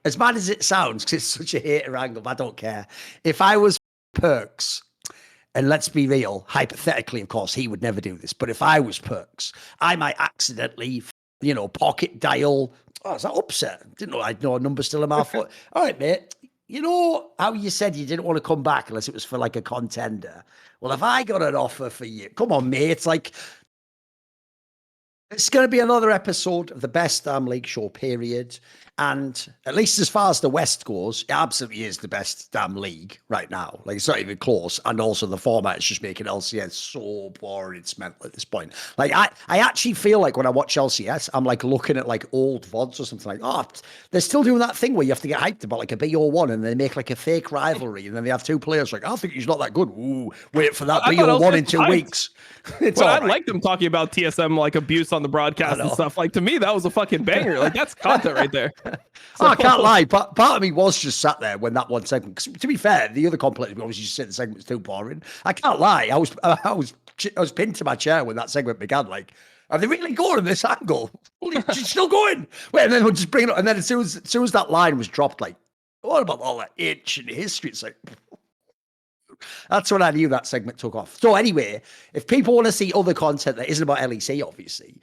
as bad as it sounds, because it's such a hater angle, but I don't care. If I was Perks, and let's be real, hypothetically, of course, he would never do this. But if I was Perks, I might accidentally, pocket dial. Oh, is that upset? Didn't know I'd know a number still in my foot. All right, mate. You know how you said you didn't want to come back unless it was for like a contender? Well, if I got an offer for you, come on, mate. It's like, it's going to be another episode of the best damn league show, period. And at least as far as the West goes, it absolutely is the best damn league right now. Like, it's not even close. And also the format is just making LCS so boring. It's mental at this point. Like, I actually feel like when I watch LCS, I'm like looking at like old VODs or something like, oh, they're still doing that thing where you have to get hyped about like a BO1 and they make like a fake rivalry. And then they have two players like, I think he's not that good. Ooh, wait for that BO1 in 2 weeks. It's well, I like them talking about TSM like abuse on the broadcast and stuff. Like, to me, that was a fucking banger. Like, that's content right there. So, I can't lie, but part of me was just sat there when that one segment. Because to be fair, the other complex obviously just said the segment was too boring. I can't lie, I was pinned to my chair when that segment began. Like, are they really going in this angle? She's still going. Wait, and then we'll just bring it up. And then as soon as that line was dropped, like, what about all that ancient history? It's like, that's when I knew that segment took off. So anyway, if people want to see other content that isn't about LEC, obviously,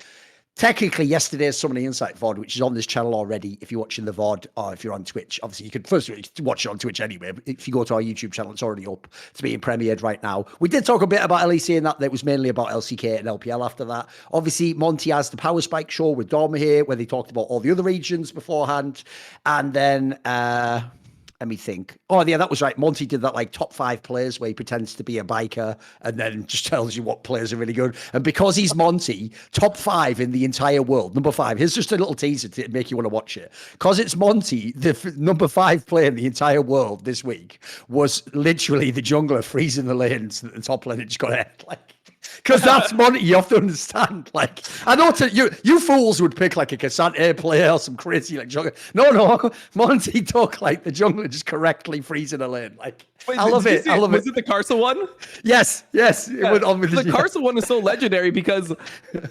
technically yesterday's Summoning Insight VOD, which is on this channel already, if you're watching the VOD or if you're on Twitch, obviously you could first watch it on Twitch anyway, but if you go to our YouTube channel, it's already up. It's being premiered right now. We did talk a bit about LEC and that was mainly about LCK and LPL after that. Obviously, Monty has the Power Spike show with Dom here, where they talked about all the other regions beforehand. And then, let me think. Oh, yeah, that was right. Monty did that like top 5 players where he pretends to be a biker and then just tells you what players are really good. And because he's Monty, top 5 in the entire world, number 5. Here's just a little teaser to make you want to watch it. Because it's Monty, the number 5 player in the entire world this week was literally the jungler freezing the lanes at the top lane. It just got ahead. Like, because that's Monty, you have to understand. Like, I know you fools would pick like a Cassante player or some crazy like jungler. No, Monty took like the jungler just correctly freezing a lane. Like, wait, I love it. Was it the Carsa one? Yes. It went on with the Carsa one is so legendary because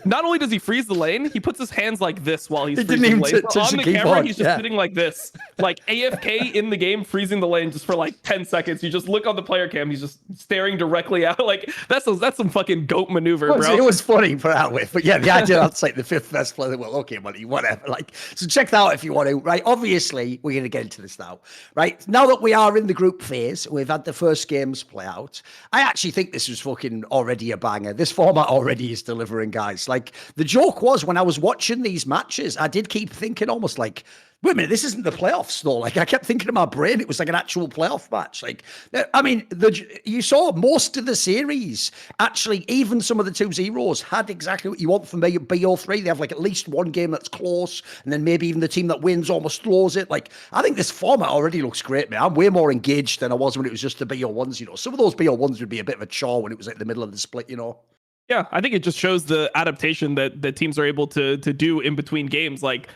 not only does he freeze the lane, he puts his hands like this while he's freezing the lane. On the camera, he's just sitting like this, like AFK in the game, freezing the lane just for like 10 seconds. You just look on the player cam, he's just staring directly out. Like, that's some fucking goat maneuver, bro. It was funny, put it that way. But yeah, the idea that's like the 5th best player. Well, okay, buddy, whatever. Like, so check that out if you want to. Right, obviously, we're going to get into this now. Right, now that we are in the group phase, we've had the first games play out. I actually think this was fucking already a banger. This format already is delivering, guys. Like, the joke was when I was watching these matches, I did keep thinking almost like, wait a minute, this isn't the playoffs though. Like, I kept thinking in my brain it was like an actual playoff match. Like, I mean, you saw most of the series, actually, even some of the 2-0s had exactly what you want from BO3. They have like at least one game that's close, and then maybe even the team that wins almost throws it. Like, I think this format already looks great, man. I'm way more engaged than I was when it was just the BO1s, Some of those BO1s would be a bit of a chore when it was like the middle of the split, Yeah, I think it just shows the adaptation that the teams are able to do in between games. Like,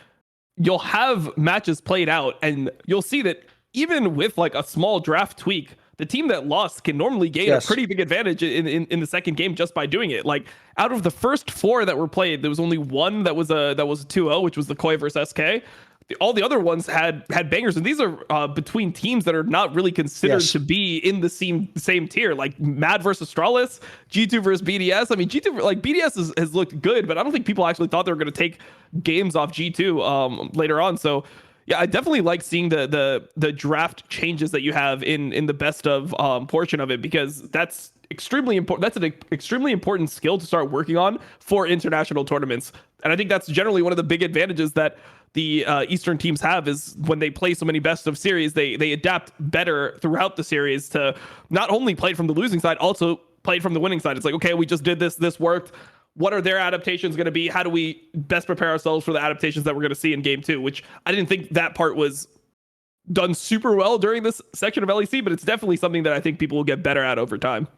you'll have matches played out and you'll see that even with like a small draft tweak, the team that lost can normally gain a pretty big advantage in the second game just by doing it. Like, out of the first 4 that were played, there was only one that was a 2-0, which was the Koi versus SK. All the other ones had bangers, and these are between teams that are not really considered to be in the same tier. Like Mad versus Astralis, G2 versus BDS. I mean, G2, like, BDS has looked good, but I don't think people actually thought they were going to take games off G2 later on. So yeah, I definitely like seeing the draft changes that you have in the best of portion of it, because that's extremely important. That's an extremely important skill to start working on for international tournaments. And I think that's generally one of the big advantages that the Eastern teams have, is when they play so many best of series, they adapt better throughout the series to not only play from the losing side, also play from the winning side. It's like, okay, we just did this worked. What are their adaptations going to be? How do we best prepare ourselves for the adaptations that we're going to see in game 2? Which I didn't think that part was done super well during this section of LEC, but it's definitely something that I think people will get better at over time.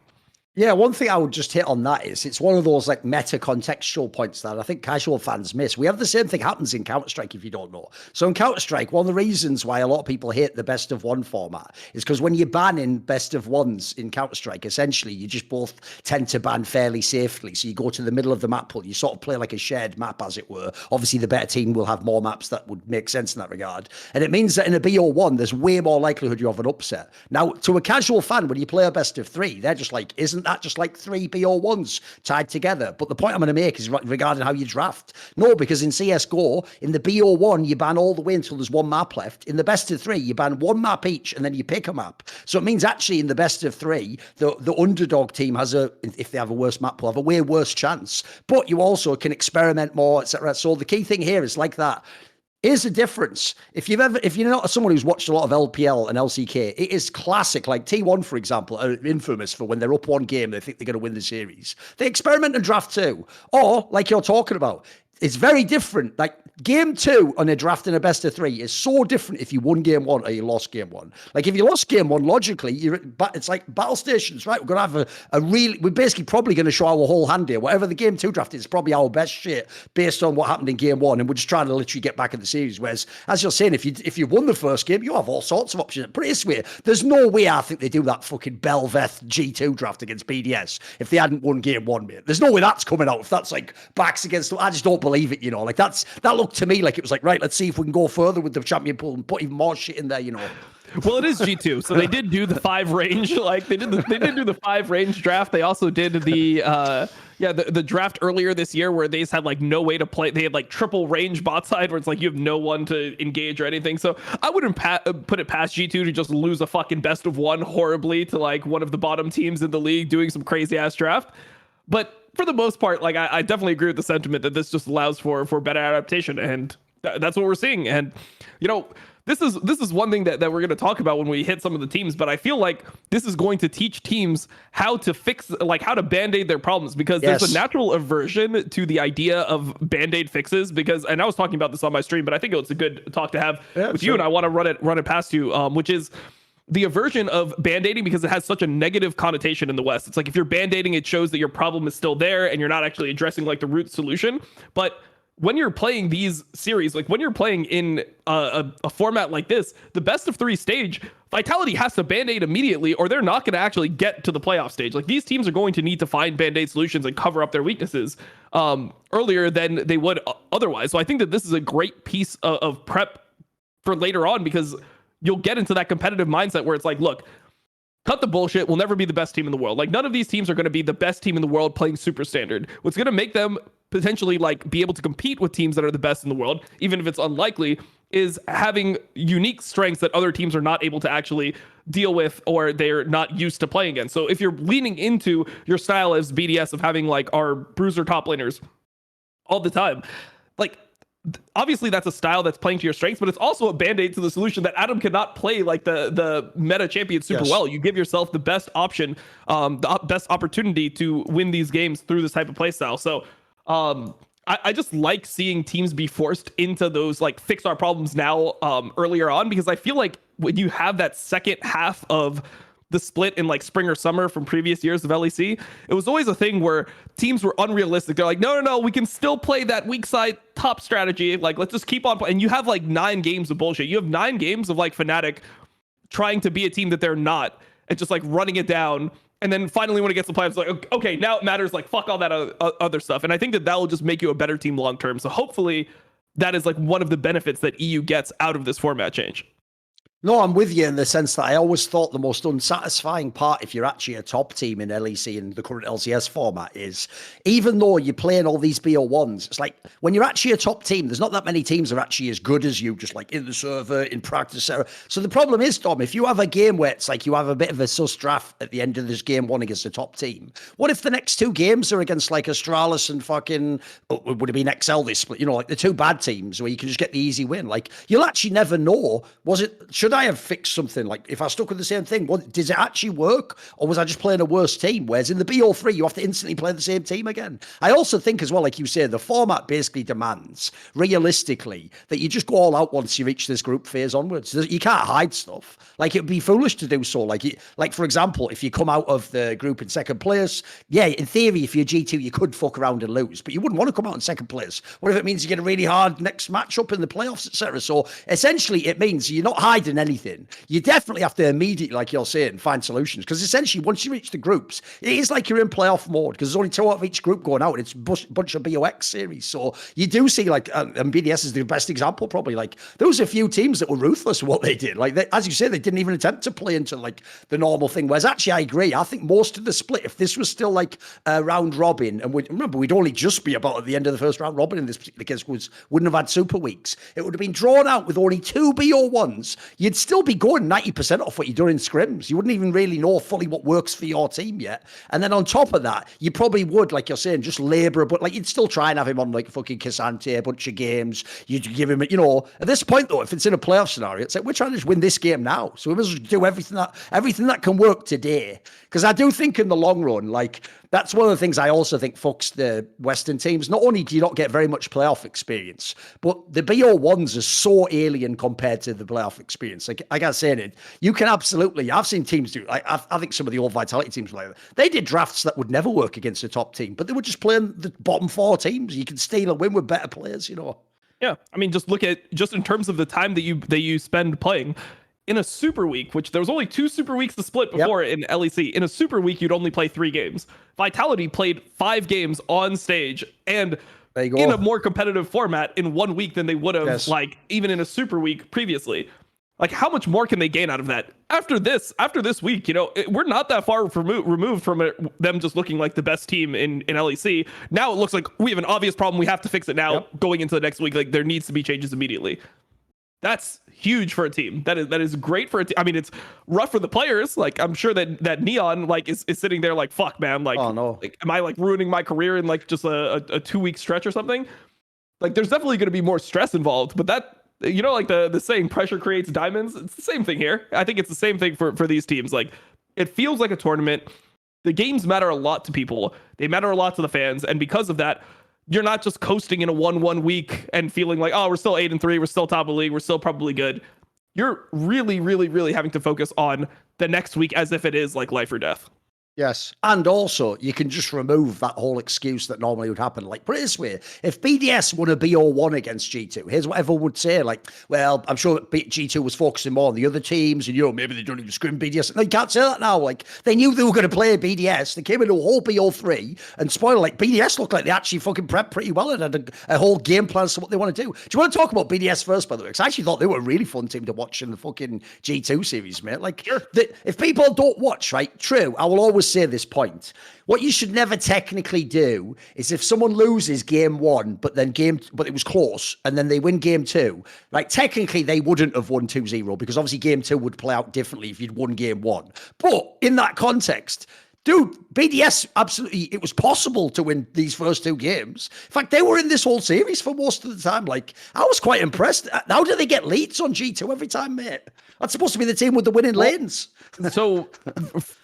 Yeah, one thing I would just hit on that is it's one of those like meta contextual points that I think casual fans miss. We have the same thing happens in Counter-Strike if you don't know. So in Counter-Strike, one of the reasons why a lot of people hate the best of one format is because when you ban in best of ones in Counter-Strike, essentially you just both tend to ban fairly safely. So you go to the middle of the map pool, you sort of play like a shared map, as it were. Obviously, the better team will have more maps that would make sense in that regard. And it means that in a BO1, there's way more likelihood you have an upset. Now, to a casual fan, when you play a best of three, they're just like, isn't that just like three BO1s tied together? But the point I'm going to make is regarding how you draft. No, because in CSGO, in the BO1, you ban all the way until there's one map left. In the best of three, you ban one map each and then you pick a map. So it means actually in the best of three, the underdog team has if they have a worse map pool, have a way worse chance. But you also can experiment more, etc. So the key thing here is like that. Here's the difference. If you're not someone who's watched a lot of LPL and LCK, it is classic. Like T1, for example, are infamous for when they're up one game, they think they're going to win the series. They experiment and draft two. Or, like you're talking about, it's very different. Like game two on a draft in a best of three is so different if you won game one or you lost game one. Like if you lost game one, logically, it's like battle stations, right? We're going to have we're basically probably going to show our whole hand here. Whatever the game two draft is probably our best shit based on what happened in game one. And we're just trying to literally get back in the series. Whereas, as you're saying, if you won the first game, you have all sorts of options. Put it this way, there's no way I think they do that fucking Belveth G2 draft against BDS if they hadn't won game one, mate. There's no way that's coming out if that's like backs against, I just don't believe it, like that looked to me like it was like, right, let's see if we can go further with the champion pool and put even more shit in there, Well, it is G2, so they did do the 5 range, like they did do the 5 range draft. They also did the draft earlier this year where they just had like no way to play. They had like triple range bot side where it's like you have no one to engage or anything. So I wouldn't put it past G2 to just lose a fucking best of one horribly to like one of the bottom teams in the league doing some crazy ass draft. But for the most part, like I definitely agree with the sentiment that this just allows for better adaptation, and that's what we're seeing. And this is one thing that we're going to talk about when we hit some of the teams, but I feel like this is going to teach teams how to fix, like how to band-aid their problems, because there's a natural aversion to the idea of band-aid fixes, and I was talking about this on my stream, but I think it's a good talk to have with you, and I want to run it past you, which is the aversion of band-aiding, because it has such a negative connotation in the West. It's like if you're band-aiding, it shows that your problem is still there and you're not actually addressing like the root solution. But when you're playing these series, like when you're playing in a format like this, the best of 3 stage, Vitality has to band-aid immediately or they're not going to actually get to the playoff stage. Like these teams are going to need to find band-aid solutions and cover up their weaknesses earlier than they would otherwise. So I think that this is a great piece of prep for later on, because you'll get into that competitive mindset where it's like, look, cut the bullshit. We'll never be the best team in the world. Like none of these teams are going to be the best team in the world playing super standard. What's going to make them potentially like be able to compete with teams that are the best in the world, even if it's unlikely, is having unique strengths that other teams are not able to actually deal with or they're not used to playing against. So if you're leaning into your style as BDS of having like our bruiser top laners all the time, like obviously that's a style that's playing to your strengths, but it's also a band-aid to the solution that Adam cannot play like the meta champion super well. You give yourself the best option, the best opportunity to win these games through this type of play style. So I just like seeing teams be forced into those like fix our problems now earlier on, because I feel like when you have that second half of the split in like spring or summer from previous years of LEC, it was always a thing where teams were unrealistic. They're like, no, we can still play that weak side top strategy. Like, let's just keep on playing. And you have like 9 games of bullshit. You have 9 games of like Fnatic trying to be a team that they're not and just like running it down. And then finally when it gets to playoffs, it's like, okay, now it matters. Like, fuck all that other stuff. And I think that will just make you a better team long term. So hopefully that is like one of the benefits that EU gets out of this format change. No, I'm with you in the sense that I always thought the most unsatisfying part, if you're actually a top team in LEC in the current LCS format, is even though you're playing all these BO1s, it's like when you're actually a top team, there's not that many teams that are actually as good as you, just like in the server, in practice. So the problem is, Tom, if you have a game where it's like you have a bit of a sus draft at the end of this game 1 against a top team, what if the next 2 games are against like Astralis and fucking, would it be an XL this split, like the 2 bad teams where you can just get the easy win? Like you'll actually never know, should should I have fixed something? Like, if I stuck with the same thing, does it actually work? Or was I just playing a worse team? Whereas in the BO3, you have to instantly play the same team again. I also think as well, like you say, the format basically demands, realistically, that you just go all out once you reach this group phase onwards. You can't hide stuff. Like, it'd be foolish to do so. Like for example, if you come out of the group in second place, yeah, in theory, if you're G2, you could fuck around and lose, but you wouldn't want to come out in second place. What if it means you get a really hard next matchup in the playoffs, etc.? So essentially, it means you're not hiding anything. You definitely have to immediately, like you're saying, find solutions, because essentially, once you reach the groups, it is like you're in playoff mode, because there's only 2 out of each group going out. It's a bunch of BOX series. So you do see, like, and BDS is the best example, probably. Like, there was a few teams that were ruthless with what they did. Like, as you say, they didn't even attempt to play into, like, the normal thing. Whereas, actually, I agree. I think most of the split, if this was still, like, a round robin, and remember, we'd only just be about at the end of the first round robin in this particular case, wouldn't have had super weeks. It would have been drawn out with only 2 BO1s. You'd still be going 90% off what you've done in scrims. You wouldn't even really know fully what works for your team yet. And then on top of that, you probably would, like you're saying, just labour, but like you'd still try and have him on like fucking Cassante, a bunch of games. You'd give him, at this point though, if it's in a playoff scenario, it's like we're trying to just win this game now. So we must do everything that can work today. Because I do think in the long run, like, that's one of the things I also think fucks the Western teams. Not only do you not get very much playoff experience, but the BO1s are so alien compared to the playoff experience. Like I got saying it, you can absolutely, I've seen teams do, I think some of the old Vitality teams like that, they did drafts that would never work against a top team, but they were just playing the bottom 4 teams. You can steal a win with better players, Yeah, I mean, just look at, just in terms of the time that you spend playing. In a super week, which there was only 2 super weeks to split before in LEC, in a super week, you'd only play 3 games. Vitality played 5 games on stage and in a more competitive format in 1 week than they would have, like, even in a super week previously. Like, how much more can they gain out of that? After this week, we're not that far removed from them just looking like the best team in LEC. Now it looks like we have an obvious problem. We have to fix it now. Going into the next week, like, there needs to be changes immediately. That's huge for a team. That is great for a team. I mean, it's rough for the players. Like, I'm sure that Neon, like, is sitting there like, fuck, man. Like, oh, no. Like, am I, like, ruining my career in, like, just a 2-week stretch or something? Like, there's definitely going to be more stress involved. But that, like the saying, pressure creates diamonds. It's the same thing here. I think it's the same thing for these teams. Like, it feels like a tournament. The games matter a lot to people. They matter a lot to the fans. And because of that, you're not just coasting in a 1-1 week and feeling like, oh, we're still 8-3, we're still top of the league, we're still probably good. You're really, really, really having to focus on the next week as if it is like life or death. Yes. And also, you can just remove that whole excuse that normally would happen. Like, put it this way, if BDS won a BO1 against G2, here's what everyone would say. Like, well, I'm sure G2 was focusing more on the other teams, and, maybe they don't even scrim BDS. No, you can't say that now. Like, they knew they were going to play BDS. They came into a whole BO3, and spoiler, like, BDS looked like they actually fucking prepped pretty well and had a whole game plan as to what they want to do. Do you want to talk about BDS first, by the way? Because I actually thought they were a really fun team to watch in the fucking G2 series, mate. Like, if people don't watch, right, true, I will always say this point. What you should never technically do is if someone loses game 1, but it was close, and then they win game 2, like, technically they wouldn't have won 2-0 because obviously game 2 would play out differently if you'd won game 1. But in that context, dude, BDS, absolutely, it was possible to win these first 2 games. In fact, they were in this whole series for most of the time. Like, I was quite impressed. How do they get leads on G2 every time, mate? That's supposed to be the team with the winning lanes. So,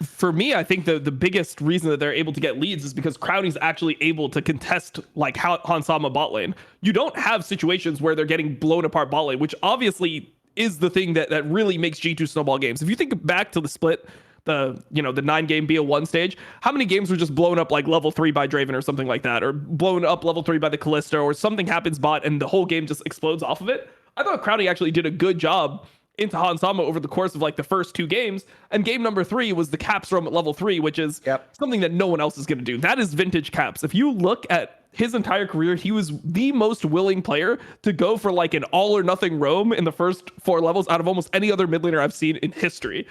for me, I think the biggest reason that they're able to get leads is because Crowdy's actually able to contest, like, Hansama bot lane. You don't have situations where they're getting blown apart bot lane, which obviously is the thing that really makes G2 snowball games. If you think back to the split, the 9-game BO1 stage, how many games were just blown up like level 3 by Draven or something like that, or blown up level 3 by the Callisto, or something happens bot and the whole game just explodes off of it? I thought Crowdy actually did a good job into Hansama over the course of like the first 2 games, and game number 3 was the Caps roam at level 3, which is something that no one else is going to do. That is vintage Caps. If you look at his entire career, he was the most willing player to go for like an all or nothing roam in the first 4 levels out of almost any other mid laner I've seen in history.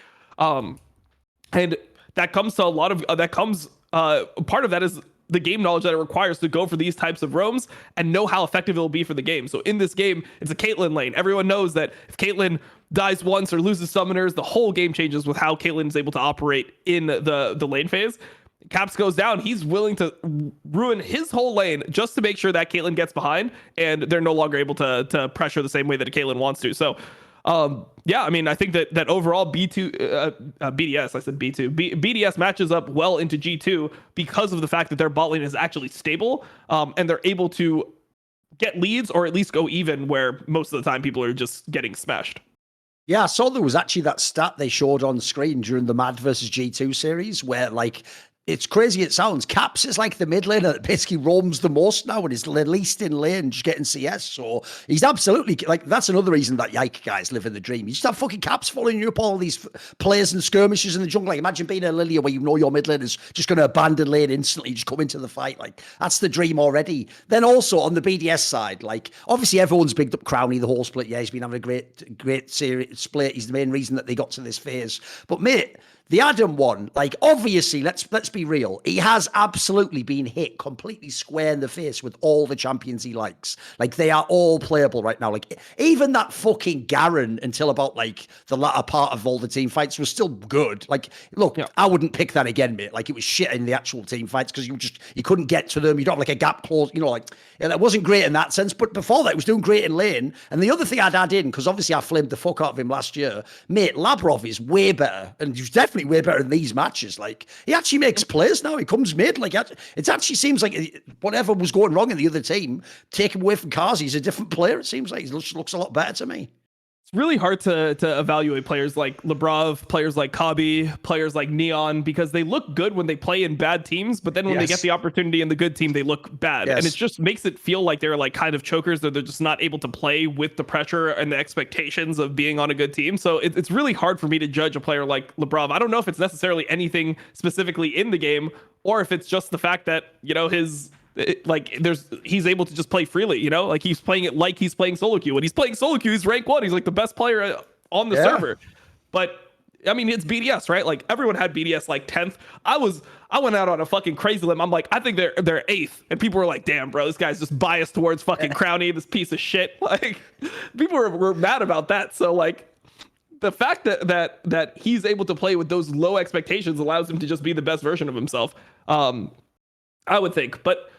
And that comes to a lot of part of that is the game knowledge that it requires to go for these types of roams and know how effective it'll be for the game. So in this game, it's a Caitlyn lane. Everyone knows that if Caitlyn dies once or loses summoners, the whole game changes with how Caitlyn is able to operate in the lane phase. Caps goes down, he's willing to ruin his whole lane just to make sure that Caitlyn gets behind and they're no longer able to pressure the same way that a Caitlyn wants to. So Yeah, I mean, I think that overall BDS, I said B2, BDS matches up well into G2 because of the fact that their bot lane is actually stable, and they're able to get leads or at least go even where most of the time people are just getting smashed. Yeah, I saw there was actually that stat they showed on screen during the Mad versus G2 series where, like, it's crazy it sounds, Caps is like the mid laner that basically roams the most now and is the least in lane just getting CS. So he's absolutely, like, that's another reason that Yike guys live in the dream. You just have fucking Caps following you up all these players and skirmishes in the jungle. Like, imagine being a Lilia where you know your mid lane is just going to abandon lane instantly, just come into the fight. Like, that's the dream already. Then also on the BDS side, like, obviously everyone's bigged up Crownie the whole split. Yeah, he's been having a great series split. He's the main reason that they got to this phase. But mate, the Adam one, like, obviously, let's be real. He has absolutely been hit completely square in the face with all the champions he likes. Like, they are all playable right now. Like, even that fucking Garen until about, like, the latter part of all the team fights was still good. Like, look, yeah. I wouldn't pick that again, mate. Like, it was shit in the actual team fights because you couldn't get to them. You don't have, like, a gap close, you know, like, it wasn't great in that sense. But before that, it was doing great in lane. And the other thing I'd add in, because obviously I flamed the fuck out of him last year, mate, Labrov is way better. And he's definitely way better in these matches. Like, he actually makes plays now. He comes mid. Like, it actually seems like whatever was going wrong in the other team, take him away from Kazi, he's a different player. It seems like he looks a lot better to me. It's really hard to evaluate players like Labrov, players like Kabi, players like Neon, because they look good when they play in bad teams, but then when they get the opportunity in the good team, they look bad. And it just makes it feel like they're like kind of chokers, that they're just not able to play with the pressure and the expectations of being on a good team. So it's really hard for me to judge a player like Labrov. I don't know if it's necessarily anything specifically in the game, or if it's just the fact that, you know, he's able to just play freely, you know, like he's playing it like he's playing solo queue. When he's playing solo queue, he's rank 1. He's like the best player on the server. But I mean, it's BDS, right? Like, everyone had BDS like 10th. I went out on a fucking crazy limb. I'm like, I think they're 8th, and people were like, damn, bro, this guy's just biased towards fucking Crownie, this piece of shit. Like, people were mad about that. So, like, the fact that he's able to play with those low expectations allows him to just be the best version of himself, I would think. But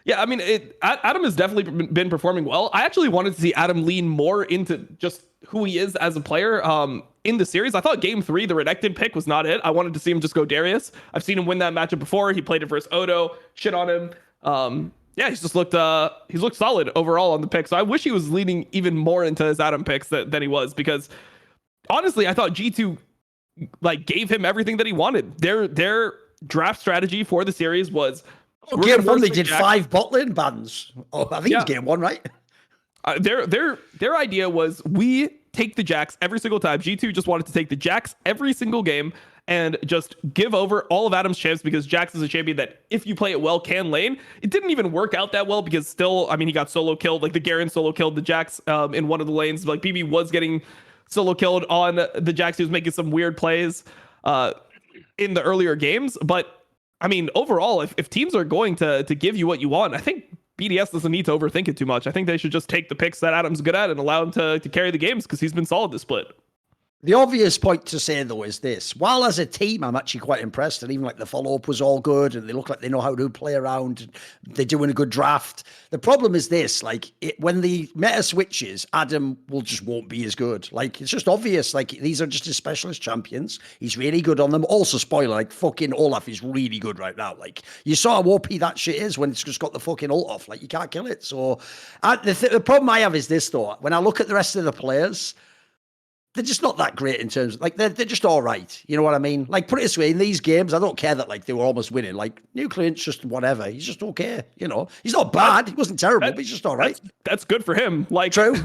yeah, I mean, Adam has definitely been performing well. I actually wanted to see Adam lean more into just who he is as a player in the series. I thought game 3, the Renekton pick was not it. I wanted to see him just go Darius. I've seen him win that matchup before. He played it versus Odo, shit on him. Yeah, he's looked solid overall on the pick. So I wish he was leaning even more into his Adam picks than he was, because honestly, I thought G2 like gave him everything that he wanted. Their draft strategy for the series was, game 1 they did 5 bot lane bans. Oh, I think it was game 1, right? Their idea was, we take the Jax every single time. G2 just wanted to take the Jax every single game and just give over all of Adam's champs, because Jax is a champion that, if you play it well, can lane. It didn't even work out that well, because still, I mean, he got solo killed. Like, the Garen solo killed the Jax in one of the lanes. Like, BB was getting solo killed on the Jax. He was making some weird plays in the earlier games. But I mean, overall, if teams are going to give you what you want, I think BDS doesn't need to overthink it too much. I think they should just take the picks that Adam's good at and allow him to carry the games, because he's been solid this split. The obvious point to say, though, is this. While as a team, I'm actually quite impressed, and even like the follow-up was all good, and they look like they know how to play around, they're doing a good draft. The problem is this, like, when the meta switches, Adam won't be as good. Like, it's just obvious. Like, these are just his specialist champions. He's really good on them. Also, spoiler, like, fucking Olaf is really good right now. Like, you saw how OP that shit is when it's just got the fucking ult off. Like, you can't kill it. So, the problem I have is this, though. When I look at the rest of the players, they're just not that great in terms of, like, they're just all right. You know what I mean? Like, put it this way, in these games, I don't care that, like, they were almost winning. Like, Nucleant's just whatever. He's just okay, you know? He's not bad. He wasn't terrible, but he's just all right. That's good for him. Like, true.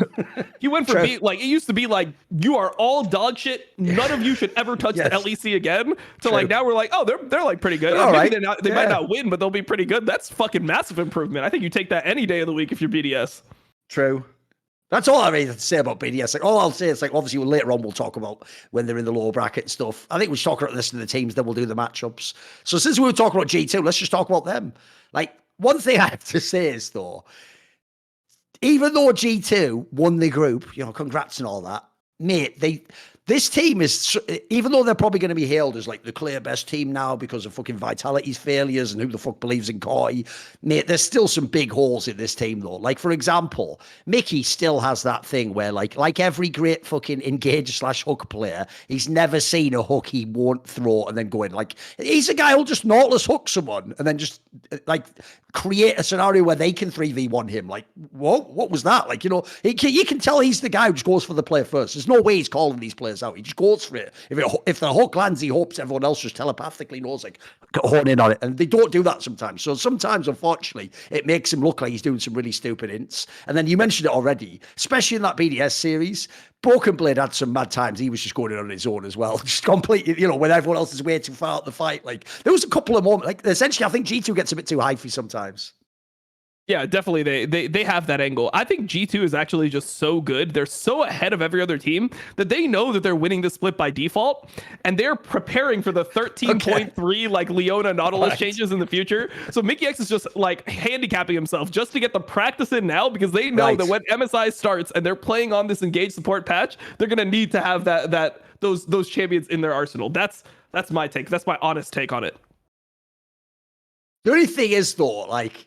He went from like, it used to be like, you are all dog shit. None of you should ever touch the LEC again. To like, now we're like, oh, they're like pretty good. Maybe they might not win, but they'll be pretty good. That's fucking massive improvement. I think you take that any day of the week if you're BDS. True. That's all I really have to say about BDS. Like, all I'll say is, like, obviously later on we'll talk about when they're in the lower bracket stuff. I think we'll talk about this to the teams, then we'll do the matchups. So since we were talking about G2, let's just talk about them. Like, one thing I have to say is, though, even though G2 won the group, you know, congrats and all that, mate, This team is, even though they're probably going to be hailed as like the clear best team now because of fucking Vitality's failures and who the fuck believes in Koi, mate, there's still some big holes in this team though. Like, for example, Mickey still has that thing where like every great fucking engage / hook player, he's never seen a hook he won't throw and then go in. Like, he's a guy who'll just Nautilus hook someone and then just like create a scenario where they can 3v1 him. Like, what was that? Like, you can tell he's the guy who just goes for the play first. There's no way he's calling these players out. He just goes for it. If the hook lands, he hopes everyone else just telepathically knows, like, hone in on it. And they don't do that sometimes. So sometimes, unfortunately, it makes him look like he's doing some really stupid hints. And then you mentioned it already, especially in that BDS series. Broken Blade had some mad times. He was just going in on his own as well. Just completely, when everyone else is way too far out the fight. Like, there was a couple of moments, like, essentially, I think G2 gets a bit too hyphy sometimes. Yeah, definitely. They have that angle. I think G2 is actually just so good. They're so ahead of every other team that they know that they're winning the split by default, and they're preparing for the 13.3 like Leona Nautilus changes in the future. So Mickey X is just like handicapping himself just to get the practice in now, because they know that when MSI starts and they're playing on this engage support patch, they're gonna need to have those champions in their arsenal. That's my take. That's my honest take on it. The only thing is though, like,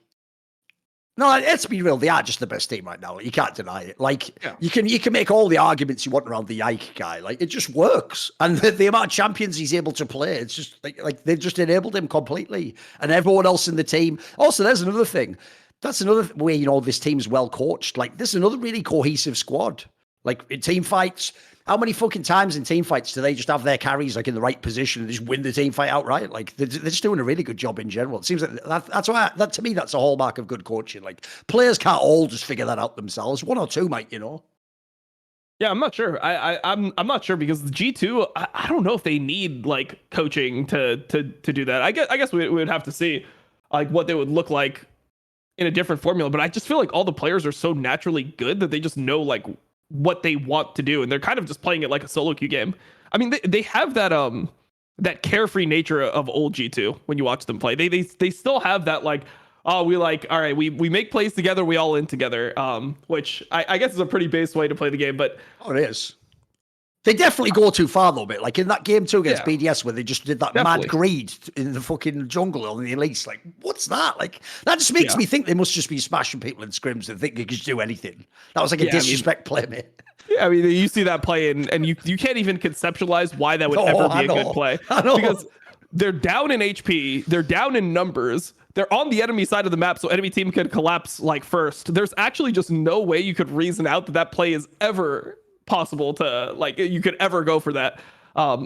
no, let's be real. They are just the best team right now. You can't deny it. Like, you can make all the arguments you want around the Ike guy. Like, it just works. And the amount of champions he's able to play, it's just like they've just enabled him completely. And everyone else in the team. Also, there's another thing. That's another way, this team's well coached. Like, this is another really cohesive squad. Like, in team fights, how many fucking times in team fights do they just have their carries like in the right position and just win the team fight outright? Like, they're just doing a really good job in general. It seems like that's why to me that's a hallmark of good coaching. Like, players can't all just figure that out themselves. One or two might, Yeah, I'm not sure. I'm not sure, because the G2, I don't know if they need like coaching to do that. I guess we would have to see like what they would look like in a different formula. But I just feel like all the players are so naturally good that they just know like what they want to do, and they're kind of just playing it like a solo queue game. I mean, they have that carefree nature of old G2 when you watch them play. They still have that like, oh, we like, all right, we make plays together, we all in together. Which I guess is a pretty base way to play the game, but it is. They definitely go too far though, bit like in that game 2 against BDS where they just did that mad greed in the fucking jungle on the elites. Like, what's that? Like, that just makes me think they must just be smashing people in scrims and think they could just do anything. That was like a disrespect play, mate. Yeah, I mean, you see that play and you can't even conceptualize why that would ever be a good play. Because they're down in HP, they're down in numbers, they're on the enemy side of the map, so enemy team could collapse like first. There's actually just no way you could reason out that play is ever possible to, like, you could ever go for that.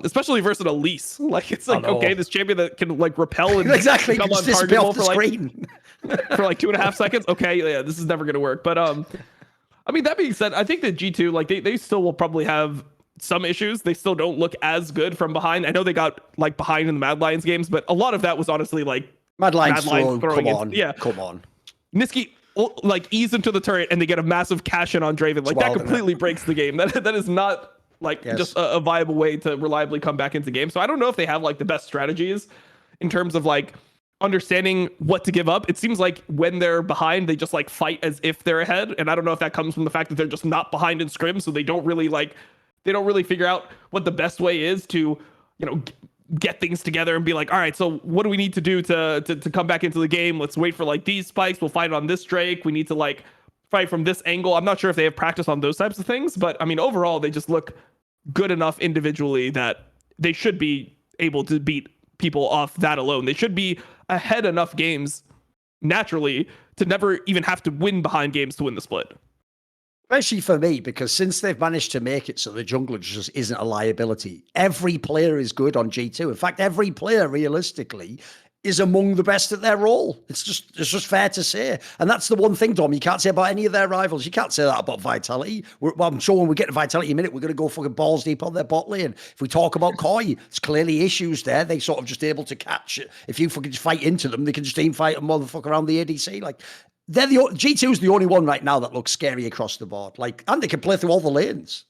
Especially versus an Elise. Like, it's like, okay, this champion that can like repel and exactly come on target off the screen for like 2.5 seconds. Okay, yeah, this is never gonna work. But I mean, that being said, I think that G2, like, they still will probably have some issues. They still don't look as good from behind. I know they got like behind in the Mad Lions games, but a lot of that was honestly like Mad Lions throwing come on. Niski like ease into the turret and they get a massive cash in on Draven. Like, that completely breaks the game. That is not like just a viable way to reliably come back into the game. So I don't know if they have like the best strategies in terms of like understanding what to give up. It seems like when they're behind, they just like fight as if they're ahead. And I don't know if that comes from the fact that they're just not behind in scrim. So they don't really figure out what the best way is to, get things together and be like, all right, so what do we need to do to come back into the game? Let's wait for like these spikes. We'll fight on this Drake. We need to like fight from this angle. I'm not sure if they have practice on those types of things, but I mean, overall, they just look good enough individually that they should be able to beat people off that alone. They should be ahead enough games naturally to never even have to win behind games to win the split. Especially for me, because since they've managed to make it so the jungler just isn't a liability, every player is good on G2. In fact, every player realistically is among the best at their role. It's just fair to say. And that's the one thing, Dom, you can't say about any of their rivals. You can't say that about Vitality. I'm sure when we get to Vitality in a minute, we're going to go fucking balls deep on their bot lane. If we talk about Koi, it's clearly issues there. They sort of just able to catch it. If you fucking fight into them, they can just team fight and motherfucker around the ADC. Like, they're G2's the only one right now that looks scary across the board. Like, and they can play through all the lanes.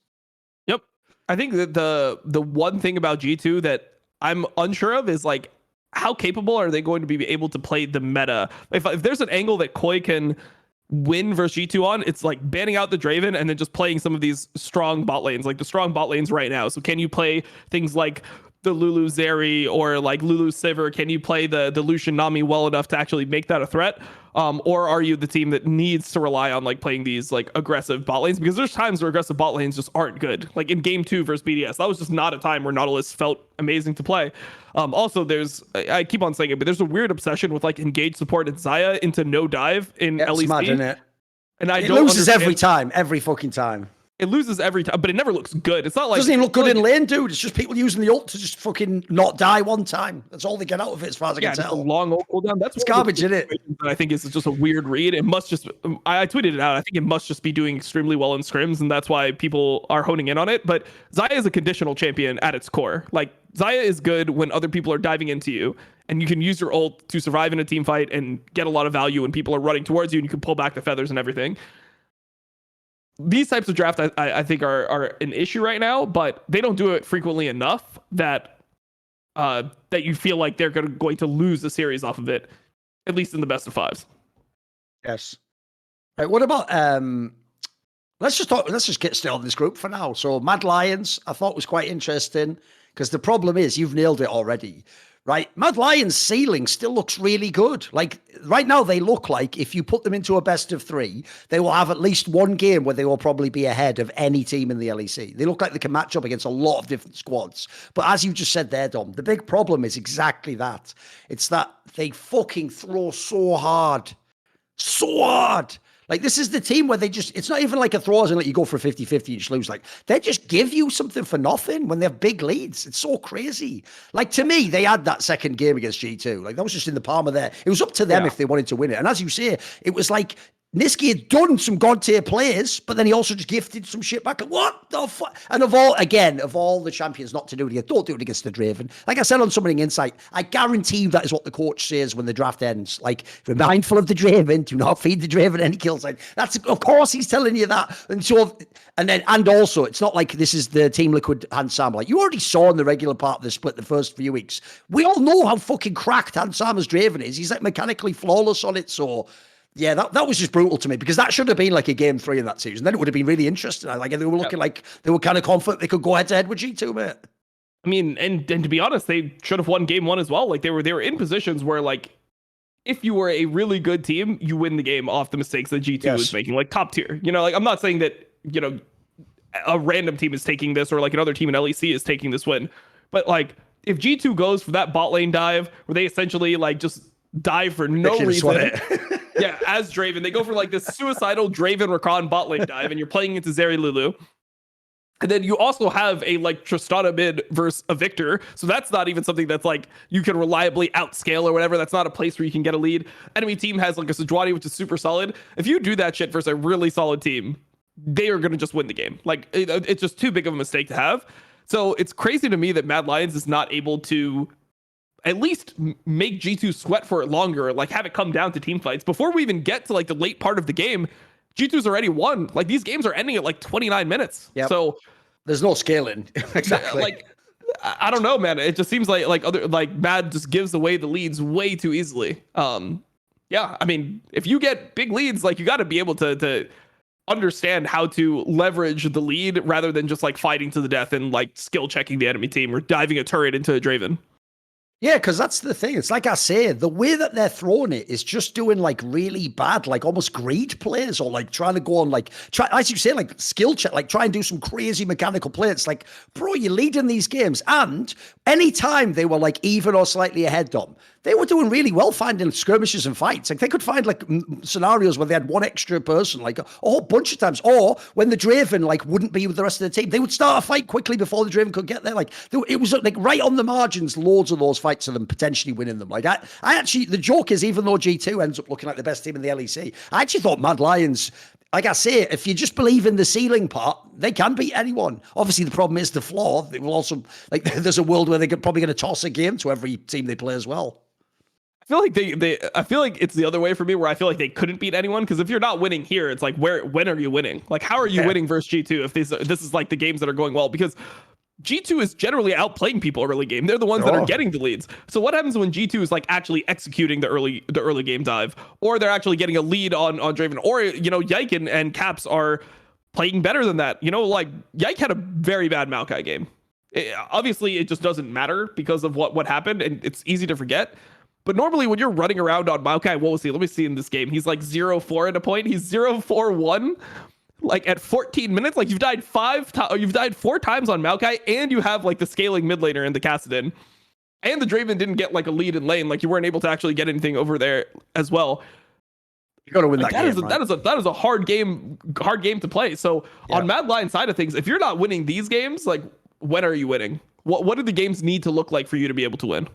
Yep. I think that the one thing about G2 that I'm unsure of is like, how capable are they going to be able to play the meta? If there's an angle that Koi can win versus G2 on, it's like banning out the Draven and then just playing some of these strong bot lanes, like the strong bot lanes right now. So can you play things like the Lulu Zeri or like Lulu Sivir? Can you play the Lucian Nami well enough to actually make that a threat? Or are you the team that needs to rely on like playing these like aggressive bot lanes? Because there's times where aggressive bot lanes just aren't good. Like in game 2 versus BDS, that was just not a time where Nautilus felt amazing to play. Also, I keep on saying it, but there's a weird obsession with like engage support and Xayah into no dive in LEC. It's mad, isn't it? And it loses every time, every fucking time. It loses every time, but it never looks good. It's not like... It doesn't even look good in lane, dude. It's just people using the ult to just fucking not die one time. That's all they get out of it, as far as I can tell. Just a long ult cooldown. That's garbage, isn't it? I think it's just a weird read. It must just... I tweeted it out. I think it must just be doing extremely well in scrims, and that's why people are honing in on it. But Xayah is a conditional champion at its core. Like, Xayah is good when other people are diving into you, and you can use your ult to survive in a team fight and get a lot of value when people are running towards you, and you can pull back the feathers and everything. These types of draft, I think, are an issue right now, but they don't do it frequently enough that you feel like they're going to lose the series off of it, at least in the best of 5s. Yes. Right, what about let's just get still on this group for now. So Mad Lions, I thought was quite interesting, because the problem is you've nailed it already. Right, Mad Lions' ceiling still looks really good. Like right now, they look like if you put them into a best of 3, they will have at least one game where they will probably be ahead of any team in the LEC. They look like they can match up against a lot of different squads. But as you just said there, Dom, the big problem is exactly that. It's that they fucking throw so hard. So hard. Like, this is the team where it's not even like a throw as in like you go for a 50-50, you just lose. Like, they just give you something for nothing when they have big leads. It's so crazy. Like, to me, they had that second game against G2. Like, that was just in the palm of their... It was up to them if they wanted to win it. And as you say, it was like... Niski had done some god-tier plays, but then he also just gifted some shit back. What the fuck? And of all the champions not to do it again, don't do it against the Draven. Like I said on Summoning Insight, I guarantee you that is what the coach says when the draft ends. Like, be mindful of the Draven, do not feed the Draven any kills. Like, that's, of course he's telling you that. And also, it's not like this is the Team Liquid Hansama. Like, you already saw in the regular part of the split the first few weeks. We all know how fucking cracked Hansama's Draven is. He's like mechanically flawless on it, so... Yeah, that was just brutal to me, because that should have been like a game 3 in that season. Then it would have been really interesting. Like, they were looking like they were kind of confident they could go head to head with G2, mate. I mean, and to be honest, they should have won game 1 as well. Like, they were in positions where, like, if you were a really good team, you win the game off the mistakes that G2 was making, like top tier. You know, like, I'm not saying that, you know, a random team is taking this or like another team in LEC is taking this win, but like if G2 goes for that bot lane dive where they essentially like just dive for no reason. Yeah, as Draven, they go for like this suicidal Draven Rakan bot lane dive, and you're playing into Zeri Lulu. And then you also have a like Tristana mid versus a Victor. So that's not even something that's like you can reliably outscale or whatever. That's not a place where you can get a lead. Enemy team has like a Sejuani, which is super solid. If you do that shit versus a really solid team, they are going to just win the game. Like it's just too big of a mistake to have. So it's crazy to me that Mad Lions is not able to at least make G2 sweat for it longer, like have it come down to team fights. Before we even get to like the late part of the game, G2's already won. Like these games are ending at like 29 minutes. Yep. So there's no scaling. Exactly. Like I don't know, man. It just seems like other like Mad just gives away the leads way too easily. Yeah, I mean, if you get big leads, like you got to be able to understand how to leverage the lead rather than just like fighting to the death and like skill checking the enemy team or diving a turret into a Draven. Yeah, because that's the thing. It's like I say, the way that they're throwing it is just doing like really bad, like almost greed plays, or like trying to go on like, try, as you say, like skill check, like try and do some crazy mechanical plays. It's like, bro, you're leading these games. And anytime they were like even or slightly ahead, Dom, they were doing really well finding skirmishes and fights. Like they could find like scenarios where they had one extra person, like a whole bunch of times. Or when the Draven like wouldn't be with the rest of the team, they would start a fight quickly before the Draven could get there. Like it was like right on the margins, loads of those fights of them potentially winning them. Like I actually, the joke is, even though G2 ends up looking like the best team in the LEC, I actually thought Mad Lions, like I say, if you just believe in the ceiling part, they can beat anyone. Obviously, the problem is the flaw. They will also, like, there's a world where they're probably going to toss a game to every team they play as well. I feel like I feel like it's the other way for me, where I feel like they couldn't beat anyone, because if you're not winning here, it's like when are you winning? Like how are you winning versus G2 if this is like the games that are going well? Because G2 is generally outplaying people early game. They're the ones that are getting the leads. So what happens when G2 is like actually executing the early game dive, or they're actually getting a lead on Draven, or Yike and Caps are playing better than that. Like Yike had a very bad Maokai game. Obviously, it just doesn't matter because of what happened, and it's easy to forget. But normally, when you're running around on Maokai, what was he? Let me see in this game. He's like 0-4 at a point. He's 0-4-1. Like at 14 minutes, like you've died 4 times on Maokai, and you have like the scaling mid laner in the Kassadin, and the Draven didn't get like a lead in lane. Like you weren't able to actually get anything over there as well. You got to win that game. That is a hard game to play. So on Mad Lion side of things, if you're not winning these games, like when are you winning? What do the games need to look like for you to be able to win?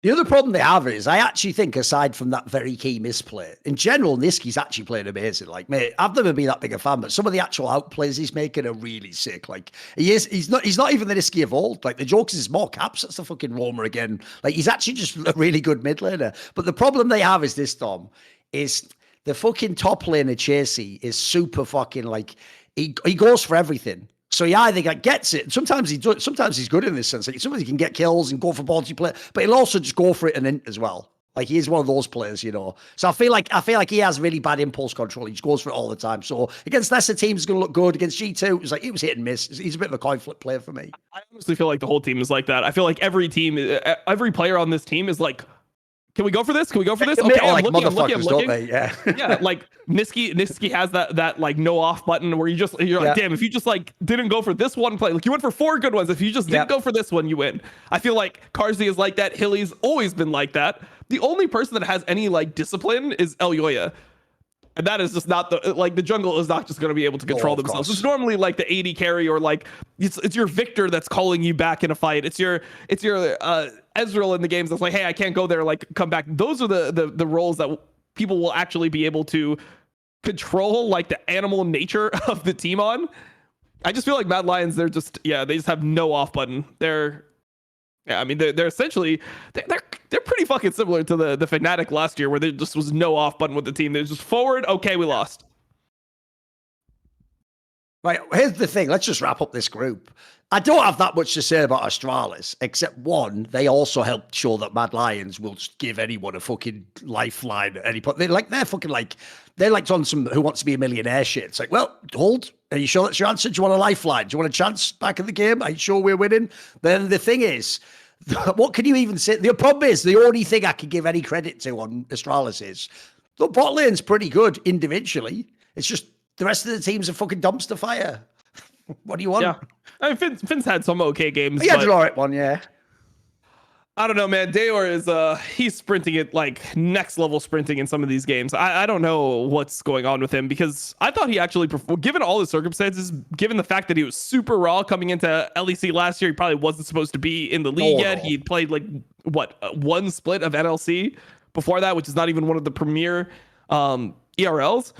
The other problem they have is, I actually think, aside from that very key misplay, in general, Niski's actually playing amazing. Like, mate, I've never been that big a fan, but some of the actual outplays he's making are really sick. Like, he's not even the Niski of old. Like, the jokes is more Caps. That's the fucking Roma again. Like, he's actually just a really good mid laner. But the problem they have is this, Dom, is the fucking top laner, Chasey, is super fucking, like, he goes for everything. So he either gets it. Sometimes he's good in this sense. Like sometimes he can get kills and go for body play, but he'll also just go for it and int as well. Like he is one of those players, So I feel like he has really bad impulse control. He just goes for it all the time. So against lesser teams, it's going to look good. Against G2, it was hit and miss. He's a bit of a coin flip player for me. I honestly feel like the whole team is like that. I feel like every player on this team is like, can we go for this? Can we go for this? Okay, I'm looking. Don't they? Yeah. Yeah, like Niski has that like no off button where you're like, damn, if you just like didn't go for this one play, like you went for 4 good ones. If you just didn't go for this one, you win. I feel like Carzzy is like that. Hilly's always been like that. The only person that has any like discipline is Elyoya. And that is just not the jungle is not just going to be able to control themselves. It's normally like the AD carry, or like it's your Victor that's calling you back in a fight. It's your Ezreal in the games that's like, hey, I can't go there, like come back. Those are the roles that people will actually be able to control, like the animal nature of the team on. I just feel like Mad Lions, they just have no off button. They're essentially they're pretty fucking similar to the Fnatic last year, where there just was no off button with the team. They're just forward. Okay, we lost. Right, here's the thing. Let's just wrap up this group. I don't have that much to say about Astralis, except one, they also helped show that Mad Lions will just give anyone a fucking lifeline at any point. They're on some Who Wants to Be a Millionaire shit. It's like, well, hold. Are you sure that's your answer? Do you want a lifeline? Do you want a chance back in the game? Are you sure we're winning? Then the thing is, what can you even say? The problem is, the only thing I can give any credit to on Astralis is the bot lane's pretty good individually. It's just the rest of the teams are fucking dumpster fire. What do you want? Yeah. I mean, Finn's had some okay games. He had an alright one, yeah. I don't know, man. Dayor is he's sprinting it like next level sprinting in some of these games. I don't know what's going on with him, because I thought he actually, given all the circumstances, given the fact that he was super raw coming into LEC last year, he probably wasn't supposed to be in the league yet. He played like one split of NLC before that, which is not even one of the premier ERLs.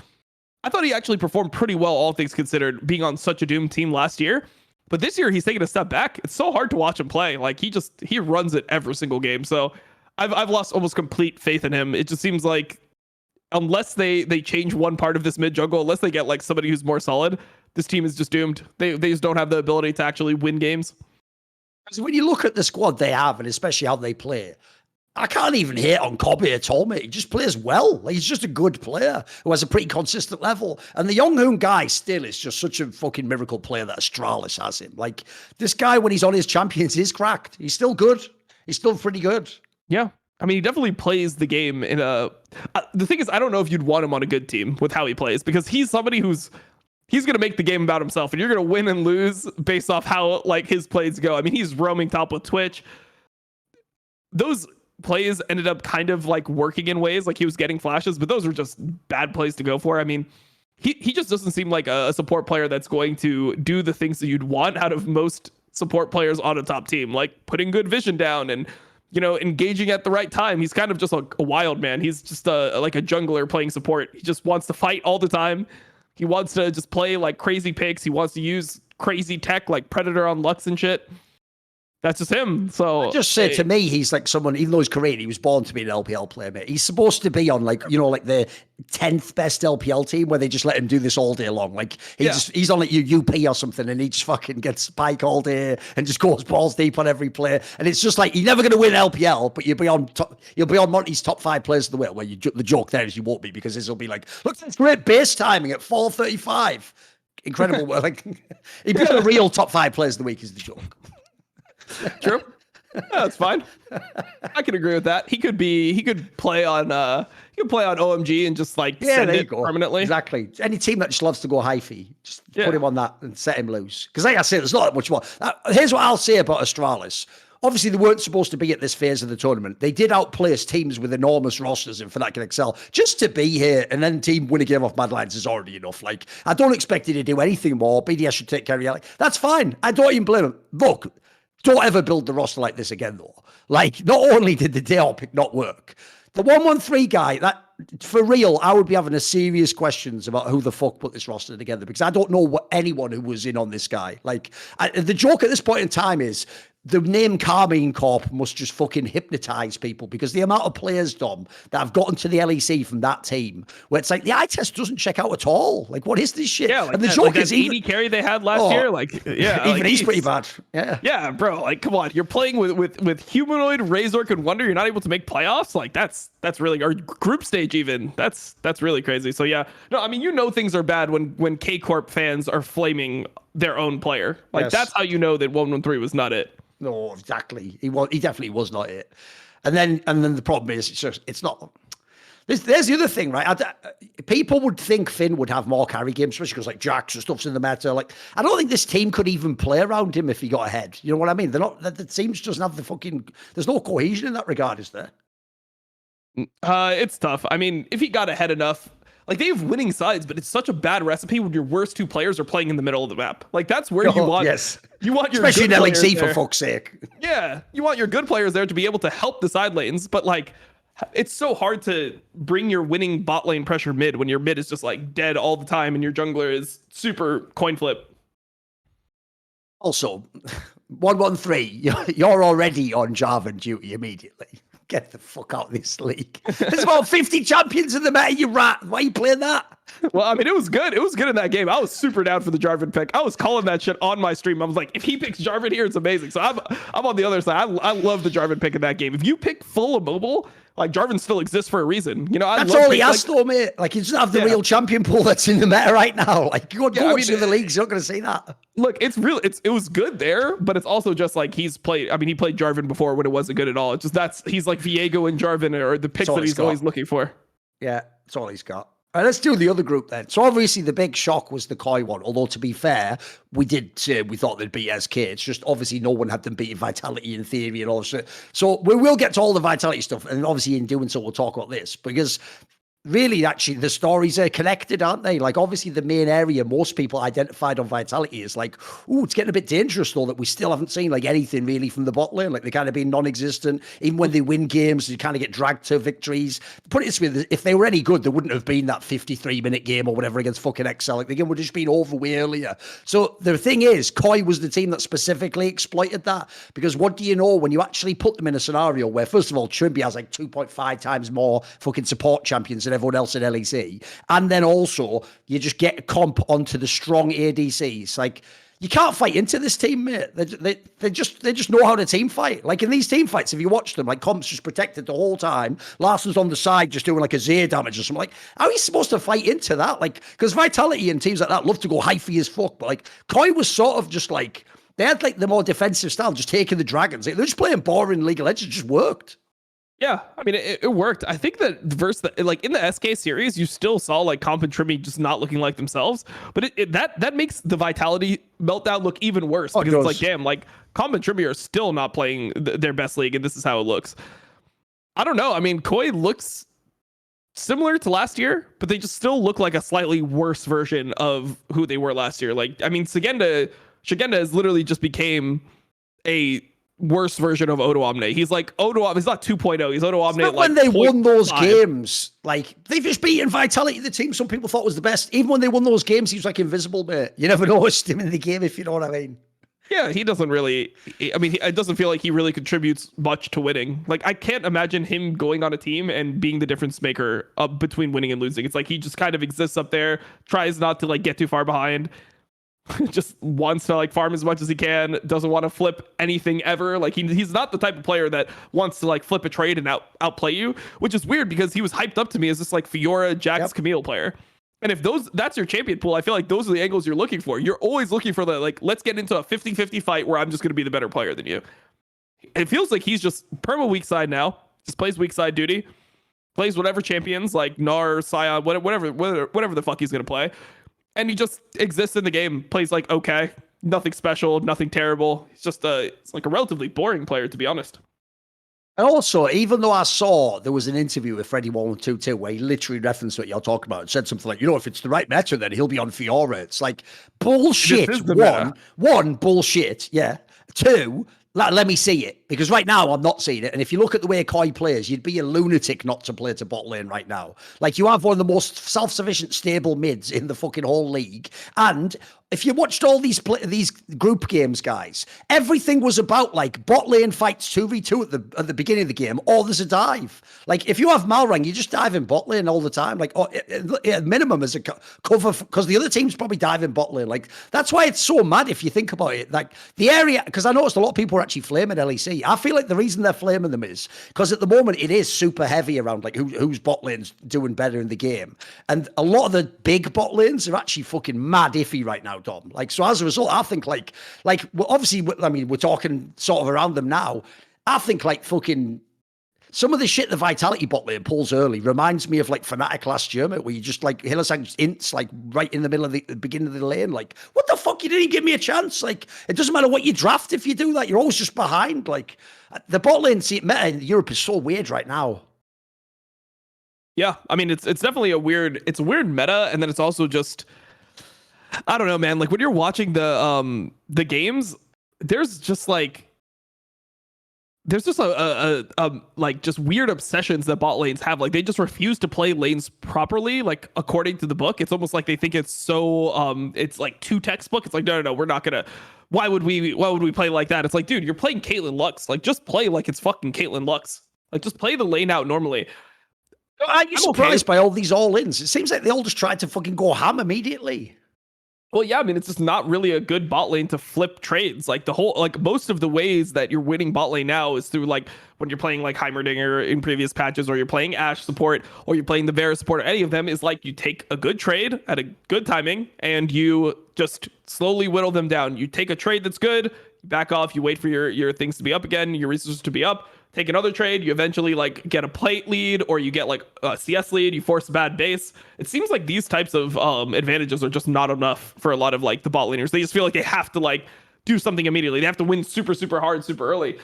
I thought he actually performed pretty well, all things considered, being on such a doomed team last year. But this year he's taking a step back. It's so hard to watch him play. Like he runs it every single game. So I've lost almost complete faith in him. It just seems like unless they change one part of this mid jungle, unless they get like somebody who's more solid, this team is just doomed. They just don't have the ability to actually win games. So when you look at the squad they have, and especially how they play, I can't even hate on Kobe at all, mate. He just plays well. Like, he's just a good player who has a pretty consistent level. And the Younghoon guy still is just such a fucking miracle player that Astralis has him. Like, this guy, when he's on his champions, is cracked. He's still good. He's still pretty good. Yeah. I mean, he definitely plays the game in a... the thing is, I don't know if you'd want him on a good team with how he plays, because he's somebody he's going to make the game about himself, and you're going to win and lose based off how, like, his plays go. I mean, he's roaming top with Twitch. Those plays ended up kind of like working in ways, like he was getting flashes, but those were just bad plays to go for. I mean, he just doesn't seem like a support player that's going to do the things that you'd want out of most support players on a top team, like putting good vision down and, engaging at the right time. He's kind of just a wild man. He's just like a jungler playing support. He just wants to fight all the time. He wants to just play like crazy picks. He wants to use crazy tech like Predator on Lux and shit. That's just him. So I just say to me, he's like someone, even though he's Korean, he was born to be an LPL player, mate. He's supposed to be on like, like the 10th best LPL team where they just let him do this all day long. Like he's on like your UP or something and he just fucking gets spike all day and just goes balls deep on every play. And it's just like, you're never going to win LPL, but you'll be on Monty's top 5 players of the world, where the joke there is you won't be, because this will be like, look, that's great base timing at 4:35. Incredible. Like he'd be on the real top 5 players of the week is the joke. True. Yeah, that's fine. I can agree with that. He could play on OMG and just like send it permanently. Exactly. Any team that just loves to go hyphy, just put him on that and set him loose. Because like I say, there's not that much more. Here's what I'll say about Astralis. Obviously, they weren't supposed to be at this phase of the tournament. They did outplace teams with enormous rosters in Fnatic and Excel. Just to be here and then team win a game off Mad Lions is already enough. Like, I don't expect you to do anything more. BDS should take care of you. Like, that's fine. I don't even blame them. Look, don't ever build the roster like this again, though. Like, not only did the day pick not work, the 113 guy, that for real, I would be having a serious questions about who the fuck put this roster together, because I don't know anyone who was in on this guy. Like, the joke at this point in time is the name Carmine Corp must just fucking hypnotize people, because the amount of players, Dom, that have gotten to the LEC from that team, where it's like the eye test doesn't check out at all. Like, what is this shit? Yeah, like and the that, joke like is that 80 carry they had last year. Like, yeah, even he's pretty bad. Yeah, bro. Like, come on, you're playing with humanoid Razork and Wonder. You're not able to make playoffs. Like, that's really, or group stage even. That's really crazy. So yeah, no, I mean, things are bad when K Corp fans are flaming their own player. Like, that's how you know that 113 was not it. No, exactly. He definitely was not it. And then the problem is it's not. There's the other thing, right? People would think Finn would have more carry games, especially because like Jax and stuff's in the meta. Like, I don't think this team could even play around him if he got ahead. You know what I mean? They're not. The team just doesn't have the fucking. There's no cohesion in that regard, is there? It's tough. I mean, if he got ahead enough. Like, they have winning sides, but it's such a bad recipe when your worst 2 players are playing in the middle of the map. Like, that's where you want. Yes. You want your especially good in LEC there. for fuck's sake. Yeah, you want your good players there to be able to help the side lanes, but like, it's so hard to bring your winning bot lane pressure mid when your mid is just like dead all the time and your jungler is super coin flip. Also, 113, you're already on Jarvan duty immediately. Get the fuck out of this league. There's about 50 champions in the meta, you rat. Why are you playing that? Well, I mean, it was good. It was good in that game. I was super down for the Jarvan pick. I was calling that shit on my stream. I was like, if he picks Jarvan here, it's amazing. So I'm on the other side. I love the Jarvan pick in that game. If you pick full of mobile, like, Jarvan still exists for a reason. That's all he has, though, mate. Like, he doesn't have the real champion pool that's in the meta right now. Like, go watch the leagues, you're not going to see that. Look, it was good there, but it's also just like he played Jarvan before when it wasn't good at all. It's just he's like Viego and Jarvan are the picks that he's always looking for. Yeah, that's all he's got. All right, let's do the other group then. So obviously the big shock was the Koi one. Although to be fair, we did say we thought they'd beat SK. It's just obviously no one had them beating Vitality in theory and all this shit. So we will get to all the Vitality stuff, and obviously in doing so we'll talk about this, because really, actually, the stories are connected, aren't they? Like, obviously, the main area most people identified on Vitality is like, ooh, it's getting a bit dangerous, though, that we still haven't seen, like, anything really from the bot lane. Like, they kind of been non-existent. Even when they win games, they kind of get dragged to victories. Put it this way, if they were any good, there wouldn't have been that 53-minute game or whatever against fucking Excel. Like, the game would have just been over way earlier. So, the thing is, Koi was the team that specifically exploited that. Because what do you know when you actually put them in a scenario where, first of all, Trimby has like 2.5 times more fucking support champions than everyone else in LEC, and then also you just get a comp onto the strong ADCs. Like, you can't fight into this team, mate. They just know how to team fight. Like, in these team fights, if you watch them, like, comp's just protected the whole time. Larson's on the side just doing like a Zay damage or something. Like, how are you supposed to fight into that? Like, because Vitality and teams like that love to go hyphy as fuck, but like Koi was sort of just like, they had like the more defensive style, just taking the dragons. They're just playing boring League of Legends. It just worked. Yeah, I mean, it worked. I think that like in the SK series, you still saw like Comp and Trimmy just not looking like themselves, but that makes the Vitality meltdown look even worse, because it's like, damn, like Comp and Trimmy are still not playing their best league, and this is how it looks. I don't know. I mean, Koi looks similar to last year, but they just still look like a slightly worse version of who they were last year. Like, I mean, Shigenda has literally just became a worse version of IWillDominate. He's like IWillDominate. He's not 2.0. He's IWillDominate. When they won those games, like, they've just beaten Vitality, the team some people thought was the best. Even when they won those games, he was like invisible, mate. You never noticed him in the game, if you know what I mean. Yeah, he doesn't really. I mean, it doesn't feel like he really contributes much to winning. Like, I can't imagine him going on a team and being the difference maker between winning and losing. It's like he just kind of exists up there, tries not to like get too far behind, just wants to like farm as much as he can, doesn't want to flip anything ever. Like he's not the type of player that wants to like flip a trade and outplay you, which is weird because he was hyped up to me as this like Fiora, Jax, Camille player. And if that's your champion pool, I feel like those are the angles you're looking for. You're always looking for the, like, let's get into a 50-50 fight where I'm just going to be the better player than you. It feels like he's just perma weak side now. Just plays weak side duty. Plays whatever champions, like Gnar, Sion, whatever the fuck he's going to play. And he just exists in the game. Plays like, okay, nothing special, nothing terrible. He's just it's like a relatively boring player, to be honest. And also, even though I saw there was an interview with Freddy1122 where he literally referenced what you're talking about and said something like, if it's the right meta, then he'll be on Fiora. It's like bullshit. One, bullshit. Yeah. Two, let me see it. Because right now I'm not seeing it. And if you look at the way Koi plays, you'd be a lunatic not to play to bot lane right now. Like, you have one of the most self-sufficient, stable mids in the fucking whole league. And if you watched all these group games, guys, everything was about like bot lane fights 2v2 at the beginning of the game, or there's a dive. Like, if you have Malrang, you just dive in bot lane all the time. Like, at minimum as a cover, because the other team's probably diving bot lane. Like, that's why it's so mad if you think about it. Like, the area, because I noticed a lot of people are actually flaming LEC. I feel like the reason they're flaming them is because at the moment it is super heavy around like whose bot lane's doing better in the game. And a lot of the big bot lanes are actually fucking mad iffy right now, Dom. Like, so as a result, I think like well, obviously, I mean, we're talking sort of around them now. I think like fucking some of the shit the Vitality bot lane pulls early reminds me of like Fnatic last year, mate, where you just like Hillsang ints like right in the middle of the beginning of the lane. Like, what the fuck? You didn't even give me a chance. Like, it doesn't matter what you draft if you do that. You're always just behind. Like, the bot lane meta in Europe is so weird right now. Yeah, I mean, it's definitely a weird meta, and then it's also just, I don't know, man. Like, when you're watching the games, there's just like like just weird obsessions that bot lanes have. Like, they just refuse to play lanes properly, like according to the book. It's almost like they think it's so it's like too textbook. It's like, no, we're not gonna. Why would we play like that? It's like, dude, you're playing Caitlyn Lux. Like, just play like it's fucking Caitlyn Lux. Like, just play the lane out normally. I'm surprised by all these all-ins. It seems like they all just tried to fucking go ham immediately. Well, yeah, I mean, it's just not really a good bot lane to flip trades. Like, most of the ways that you're winning bot lane now is through like when you're playing like Heimerdinger in previous patches, or you're playing Ashe support, or you're playing the Vera support, or any of them is like you take a good trade at a good timing and you just slowly whittle them down. You take a trade that's good, you back off, you wait for your things to be up again, your resources to be up. Take another trade, you eventually like get a plate lead, or you get like a CS lead, you force a bad base. It seems like these types of advantages are just not enough for a lot of like the bot laners. They just feel like they have to like do something immediately. They have to win super, super hard, super early,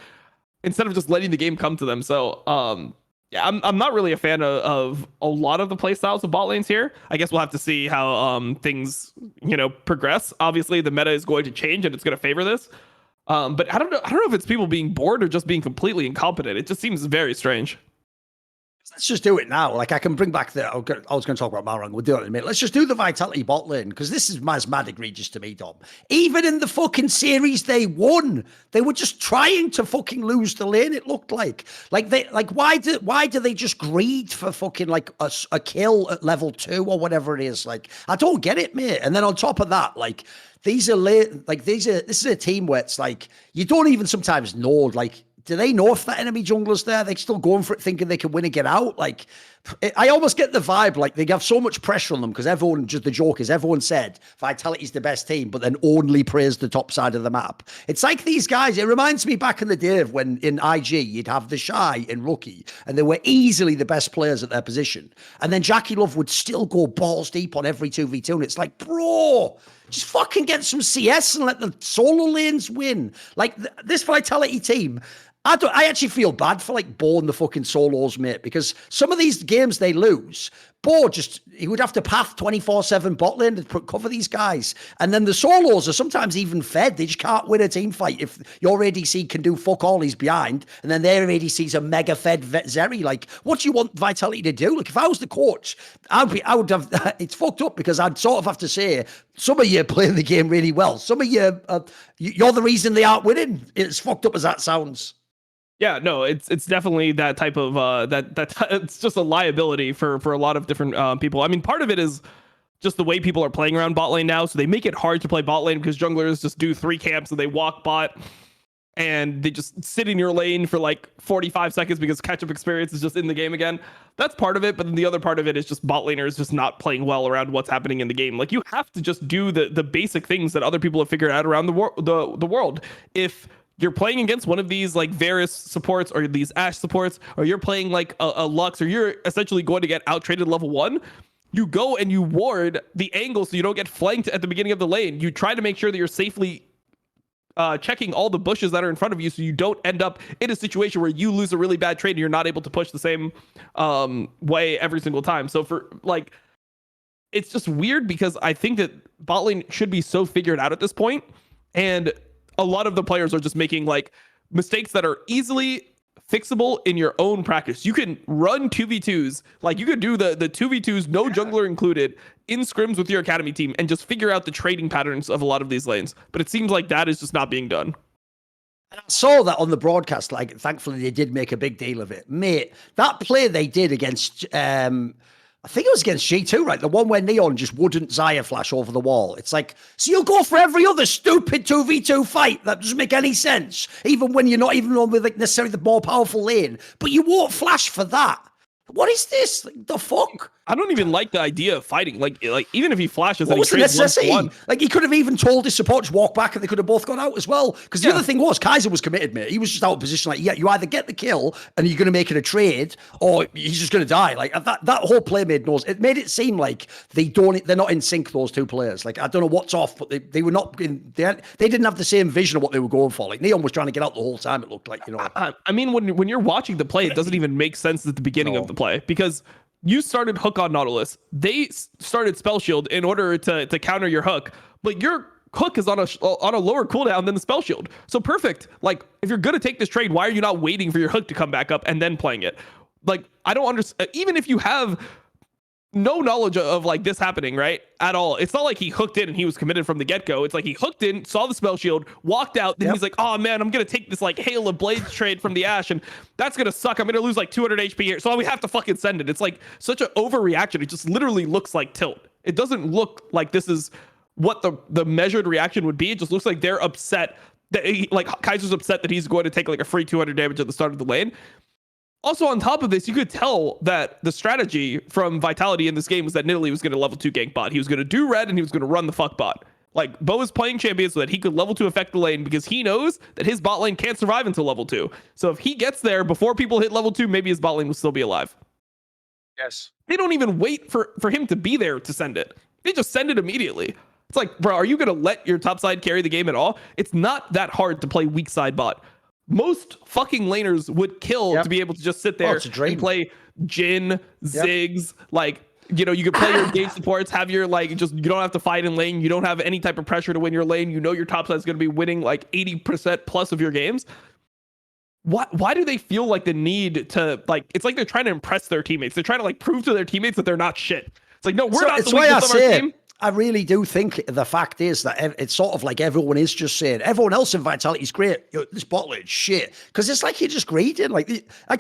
instead of just letting the game come to them. So yeah, I'm not really a fan of a lot of the play styles of bot lanes here. I guess we'll have to see how things, progress. Obviously, the meta is going to change and it's going to favor this. But I don't know if it's people being bored or just being completely incompetent. It just seems very strange. Let's just do it now. Like, I can bring back I was going to talk about Malrang. We'll do it in a minute. Let's just do the Vitality bot lane, because this is mad egregious to me, Dom. Even in the fucking series they won, they were just trying to fucking lose the lane. It looked like why do they just greed for fucking like a kill at level 2 or whatever it is? Like, I don't get it, mate. And then on top of that, like, this is a team where it's like you don't even sometimes know, like, do they know if that enemy jungler's there? They're still going for it, thinking they can win and get out. Like, I almost get the vibe like they have so much pressure on them because the joke is everyone said Vitality's the best team, but then only praised the top side of the map. It's like these guys. It reminds me back in the day of when in IG you'd have the Shy and Rookie, and they were easily the best players at their position, and then Jackie Love would still go balls deep on every 2v2, and it's like, bro, just fucking get some CS and let the solo lanes win. Like, this Vitality team, I actually feel bad for like Bo and the fucking solos, mate, because some of these games they lose, Bo he would have to path 24/7 bot lane to cover these guys. And then the solos are sometimes even fed. They just can't win a team fight if your ADC can do fuck all, he's behind, and then their ADC's a mega fed Zeri. Like, what do you want Vitality to do? Like, if I was the coach, I would have, it's fucked up because I'd sort of have to say, some of you are playing the game really well. Some of you, you're the reason they aren't winning. It's fucked up as that sounds. Yeah, no, it's definitely that type of it's just a liability for a lot of different people. I mean, part of it is just the way people are playing around bot lane now, so they make it hard to play bot lane because junglers just do 3 camps and they walk bot and they just sit in your lane for like 45 seconds because catch-up experience is just in the game again. That's part of it, but then the other part of it is just bot laners just not playing well around what's happening in the game. Like, you have to just do the basic things that other people have figured out around the world. If you're playing against one of these like Varus supports or these Ashe supports, or you're playing like a Lux, or you're essentially going to get out-traded level 1, you go and you ward the angle so you don't get flanked at the beginning of the lane. You try to make sure that you're safely checking all the bushes that are in front of you so you don't end up in a situation where you lose a really bad trade and you're not able to push the same way every single time. So for like, it's just weird because I think that bot lane should be so figured out at this point, and a lot of the players are just making like mistakes that are easily fixable in your own practice. You can run 2v2s, like you could do the 2v2s, no jungler included, in scrims with your academy team and just figure out the trading patterns of a lot of these lanes. But it seems like that is just not being done. And I saw that on the broadcast, like, thankfully they did make a big deal of it. Mate, that play they did against, I think it was against G2, right? The one where Neon just wouldn't Xayah flash over the wall. It's like, so you'll go for every other stupid 2v2 fight that doesn't make any sense, even when you're not even on with like necessarily the more powerful lane, but you won't flash for that. What is this? Like, the fuck? I don't even like the idea of fighting. Like even if he flashes, what was the necessity? Like, he could have even told his support to walk back, and they could have both gone out as well. Because the other thing was, Kaiser was committed, mate. He was just out of position. Like, yeah, you either get the kill and you're going to make it a trade, or he's just going to die. Like that whole play made no. It made it seem like they're not in sync. Those two players. Like, I don't know what's off, but they were not. They didn't have the same vision of what they were going for. Like, Neon was trying to get out the whole time. It looked like, you know. I mean, when you're watching the play, it doesn't even make sense at the beginning of the play, because you started hook on Nautilus. They started spell shield in order to counter your hook, but your hook is on a lower cooldown than the spell shield. So perfect. Like, if you're gonna take this trade, why are you not waiting for your hook to come back up and then playing it? Like, I don't understand. Even if you have no knowledge of like this happening, right, at all, it's not like he hooked in and he was committed from the get-go. It's like he hooked in, saw the spell shield, walked out, then he's like, oh man, I'm gonna take this like Hail of Blades trade from the Ashe, and that's gonna suck. I'm gonna lose like 200 HP here, so we have to fucking send it. It's like such an overreaction. It just literally looks like tilt. It doesn't look like this is what the measured reaction would be. It just looks like they're upset that like Kaiser's upset that he's going to take like a free 200 damage at the start of the lane. Also, on top of this, you could tell that the strategy from Vitality in this game was that Nidalee was going to level 2 gank bot. He was going to do red and he was going to run the fuck bot. Like, Bo is playing champion so that he could level 2 affect the lane because he knows that his bot lane can't survive until level 2. So if he gets there before people hit level 2, maybe his bot lane will still be alive. Yes. They don't even wait for him to be there to send it. They just send it immediately. It's like, bro, are you going to let your top side carry the game at all? It's not that hard to play weak side bot. Most fucking laners would kill to be able to just sit there and play Jhin, Ziggs, like, you know, you could play your engage supports, have your, like, just, you don't have to fight in lane, you don't have any type of pressure to win your lane, you know your top side is going to be winning like 80% plus of your games. Why do they feel like the need to, like, it's like they're trying to impress their teammates, they're trying to like prove to their teammates that they're not shit. It's like, no, we're not the weakest of our team. I really do think the fact is that it's sort of like everyone is just saying, everyone else in Vitality is great. This bot lane shit. Because it's like you're just greeting. Like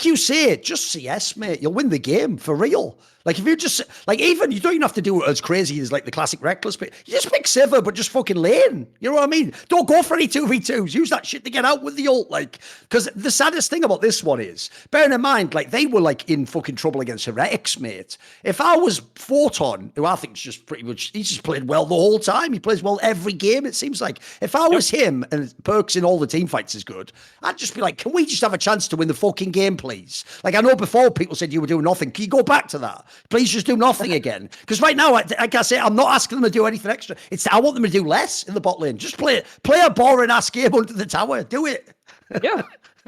you say, just CS, mate. You'll win the game for real. Like, if you just, like, even, you don't even have to do it as crazy as, like, the classic Reckless pick. You just pick Sivir, but just fucking lane. You know what I mean? Don't go for any 2v2s. Use that shit to get out with the ult, like, because the saddest thing about this one is, bearing in mind, like, they were, like, in fucking trouble against Heretics, mate. If I was Photon, who I think is just pretty much, he's just played well the whole time. He plays well every game, it seems like. If I was him, and Perks in all the team fights is good, I'd just be like, can we just have a chance to win the fucking game, please? Like, I know before people said you were doing nothing. Can you go back to that? Please just do nothing again. Because right now, like I say, I'm not asking them to do anything extra. I want them to do less in the bot lane. Just play a boring ass game under the tower. Do it. Yeah.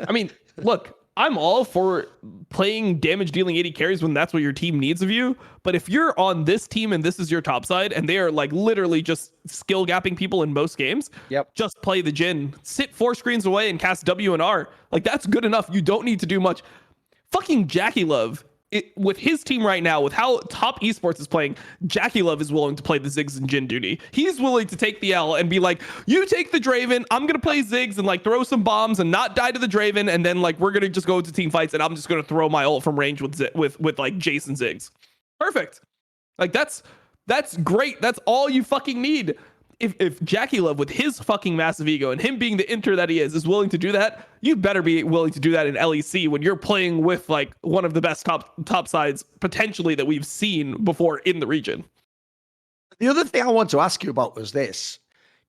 I mean, look, I'm all for playing damage dealing AD carries when that's what your team needs of you. But if you're on this team and this is your top side and they are like literally just skill gapping people in most games, Yep. just play the Jhin, sit 4 screens away and cast W and R. Like that's good enough. You don't need to do much. Fucking Jackie Love. With his team right now, with how top esports is playing, Jackie Love is willing to play the Ziggs and Jhin duty. He's willing to take the L and be like, you take the Draven, I'm going to play Ziggs and like throw some bombs and not die to the Draven. And then like, we're going to just go into team fights and I'm just going to throw my ult from range with like Jason Ziggs. Perfect. Like that's great. That's all you fucking need. If Jackie Love with his fucking massive ego and him being the inter that he is willing to do that, you better be willing to do that in LEC when you're playing with like one of the best top sides potentially that we've seen before in the region. The other thing I want to ask you about was this.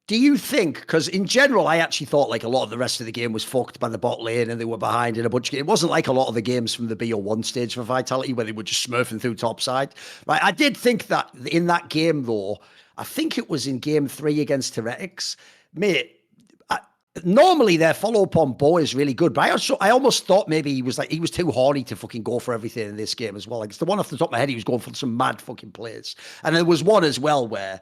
Do you think, because in general, I actually thought like a lot of the rest of the game was fucked by the bot lane and they were behind in a bunch of games. It wasn't like a lot of the games from the BO1 stage for Vitality where they were just smurfing through topside. Right? I did think that in that game though, I think it was in game 3 against Heretics. Mate, normally their follow-up on Bo is really good, but I almost thought maybe he was too horny to fucking go for everything in this game as well. Like it's the one off the top of my head, he was going for some mad fucking plays. And there was one as well where,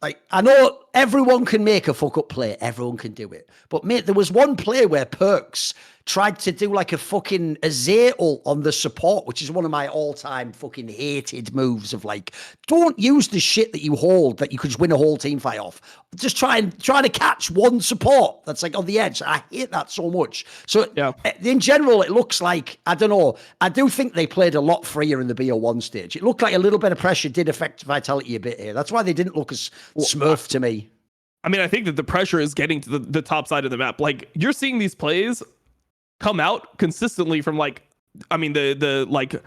like, I know everyone can make a fuck-up play. Everyone can do it. But, mate, there was one play where Perks tried to do, like, a fucking Azir ult on the support, which is one of my all-time fucking hated moves of, like, don't use the shit that you hold that you could just win a whole team fight off. Just try to catch one support that's, like, on the edge. I hate that so much. So, yeah. In general, it looks like, I don't know, I do think they played a lot freer in the BO1 stage. It looked like a little bit of pressure did affect Vitality a bit here. That's why they didn't look as smurf to me. I mean, I think that the pressure is getting to the top side of the map. Like, you're seeing these plays come out consistently from like, I mean, the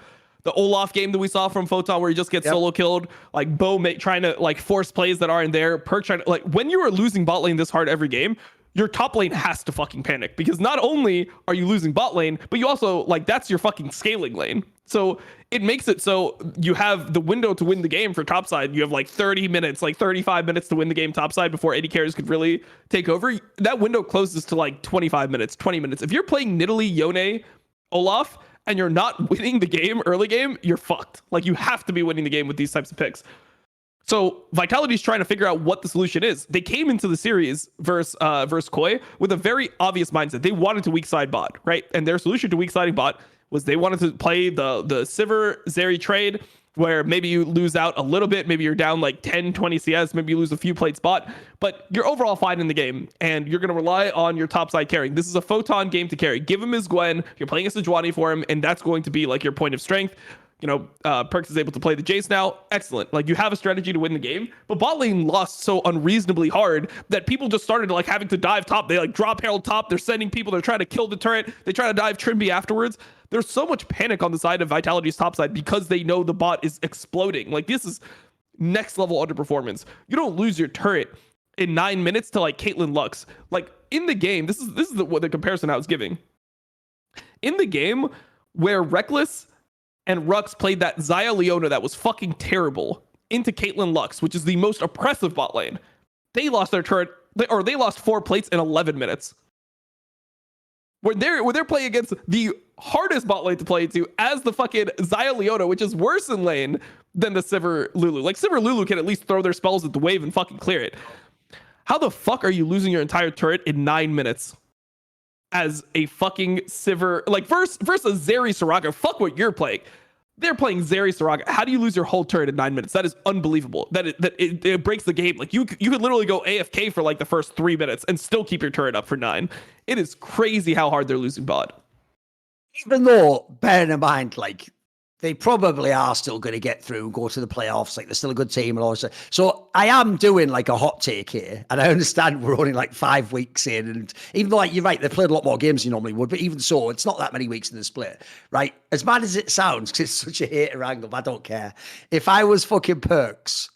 Olaf game that we saw from Photon where he just gets solo killed, like Bo trying to like force plays that aren't there, Perk trying to, like, when you are losing bot lane this hard every game, your top lane has to fucking panic because not only are you losing bot lane, but you also, like, that's your fucking scaling lane. So it makes it so you have the window to win the game for topside. You have like 30 minutes, like 35 minutes to win the game topside before AD carries could really take over. That window closes to like 25 minutes, 20 minutes. If you're playing Nidalee, Yone, Olaf, and you're not winning the game early game, you're fucked. Like, you have to be winning the game with these types of picks. So Vitality's trying to figure out what the solution is. They came into the series versus Koi with a very obvious mindset. They wanted to weak side bot, right? And their solution to weak siding bot was they wanted to play the Sivir Zeri trade where maybe you lose out a little bit, maybe you're down like 10, 20 CS, maybe you lose a few plates bot, but you're overall fine in the game and you're going to rely on your top side carrying. This is a Photon game to carry. Give him his Gwen, you're playing a Sejuani for him, and that's going to be like your point of strength. You know, Perks is able to play the Jace now. Excellent. Like, you have a strategy to win the game, but bot lane lost so unreasonably hard that people just started like having to dive top. They like drop Herald top. They're sending people. They're trying to kill the turret. They try to dive Trimby afterwards. There's so much panic on the side of Vitality's top side because they know the bot is exploding. Like, this is next level underperformance. You don't lose your turret in 9 minutes to like Caitlyn Lux. Like, in the game, this is the comparison I was giving. In the game where Reckless and Rux played that Xayah Leona that was fucking terrible into Caitlyn Lux, which is the most oppressive bot lane, they lost their turret, they lost 4 plates in 11 minutes. When they're playing against the hardest bot lane to play into as the fucking Xayah Leona, which is worse in lane than the Sivir Lulu. Like, Sivir Lulu can at least throw their spells at the wave and fucking clear it. How the fuck are you losing your entire turret in 9 minutes? As a fucking Sivir, like, versus Zeri Soraka. Fuck what you're playing. They're playing Zeri Soraka. How do you lose your whole turret in 9 minutes? That is unbelievable. It breaks the game. Like, you could literally go AFK for like the first 3 minutes and still keep your turret up for 9. It is crazy how hard they're losing bot. Even though, bearing in mind, like, they probably are still going to get through and go to the playoffs. Like, they're still a good team and all that. So I am doing like a hot take here. And I understand we're only like 5 weeks in. And even though, like, you're right, they've played a lot more games than you normally would. But even so, it's not that many weeks in the split, right? As bad as it sounds, because it's such a hater angle, but I don't care. If I was fucking Perks,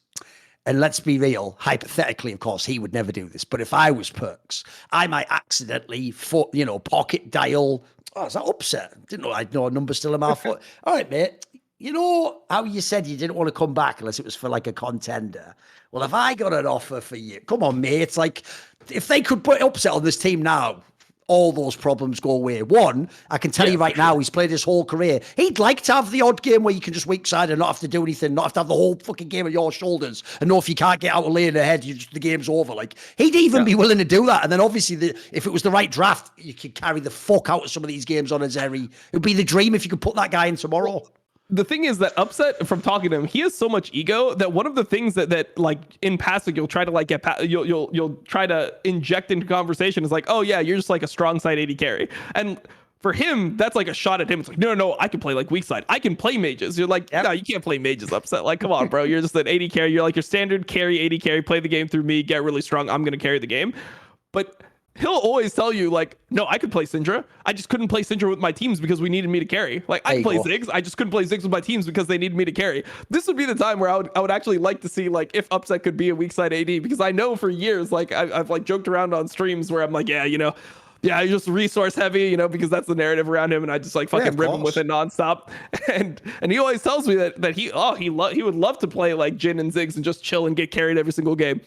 and let's be real, hypothetically, of course, he would never do this. But if I was Perks, I might accidentally, pocket dial. Oh, is that upset? Didn't know I'd know a number still in my foot. All right, mate. You know how you said you didn't want to come back unless it was for like a contender? Well, if I got an offer for you, come on, mate. It's like, if they could put upset on this team now, all those problems go away. One, I can tell you right now, he's played his whole career. He'd like to have the odd game where you can just weak side and not have to do anything, not have to have the whole fucking game on your shoulders, and know if you can't get out a lane ahead, the game's over. Like, he'd even be willing to do that. And then obviously, if it was the right draft, you could carry the fuck out of some of these games on a Zeri. It would be the dream if you could put that guy in tomorrow. The thing is that Upset, from talking to him, he has so much ego that one of the things that like in passing you'll try to like you'll try to inject into conversation is like, oh yeah, you're just like a strong side AD carry. And for him, that's like a shot at him. It's like, no, I can play like weak side. I can play mages. You're like, no, you can't play mages, Upset. Like, come on, bro. You're just an AD carry. You're like your standard carry, AD carry, play the game through me, get really strong. I'm gonna carry the game. But he'll always tell you, like, no, I could play Syndra. I just couldn't play Syndra with my teams because we needed me to carry. Like, I could play Ziggs. I just couldn't play Ziggs with my teams because they needed me to carry. This would be the time where I would actually like to see, like, if Upset could be a weak side AD, because I know for years, like, I've like joked around on streams where I'm like, yeah, you're just resource heavy, because that's the narrative around him, and I just like fucking rip him with it nonstop. And he always tells me that he would love to play like Jhin and Ziggs and just chill and get carried every single game.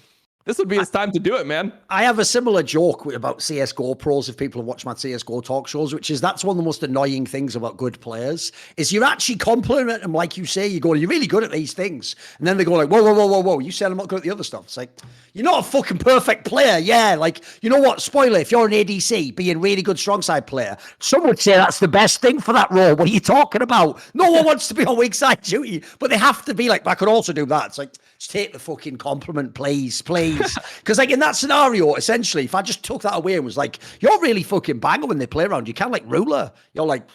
This would be his time to do it, man. I have a similar joke about CSGO pros, if people have watched my CSGO talk shows, which is that's one of the most annoying things about good players, is you're actually complimenting them like you say, you're really good at these things. And then they go like, whoa, you said I'm not good at the other stuff. It's like, you're not a fucking perfect player. Yeah, like, you know what? Spoiler, if you're an ADC, being a really good strong side player, some would say that's the best thing for that role. What are you talking about? No one wants to be on weak side duty, but they have to be like, I could also do that. It's like, just take the fucking compliment, please. Because like in that scenario, essentially, if I just took that away and was like, you're really fucking banger when they play around, you kind of like ruler. You're like,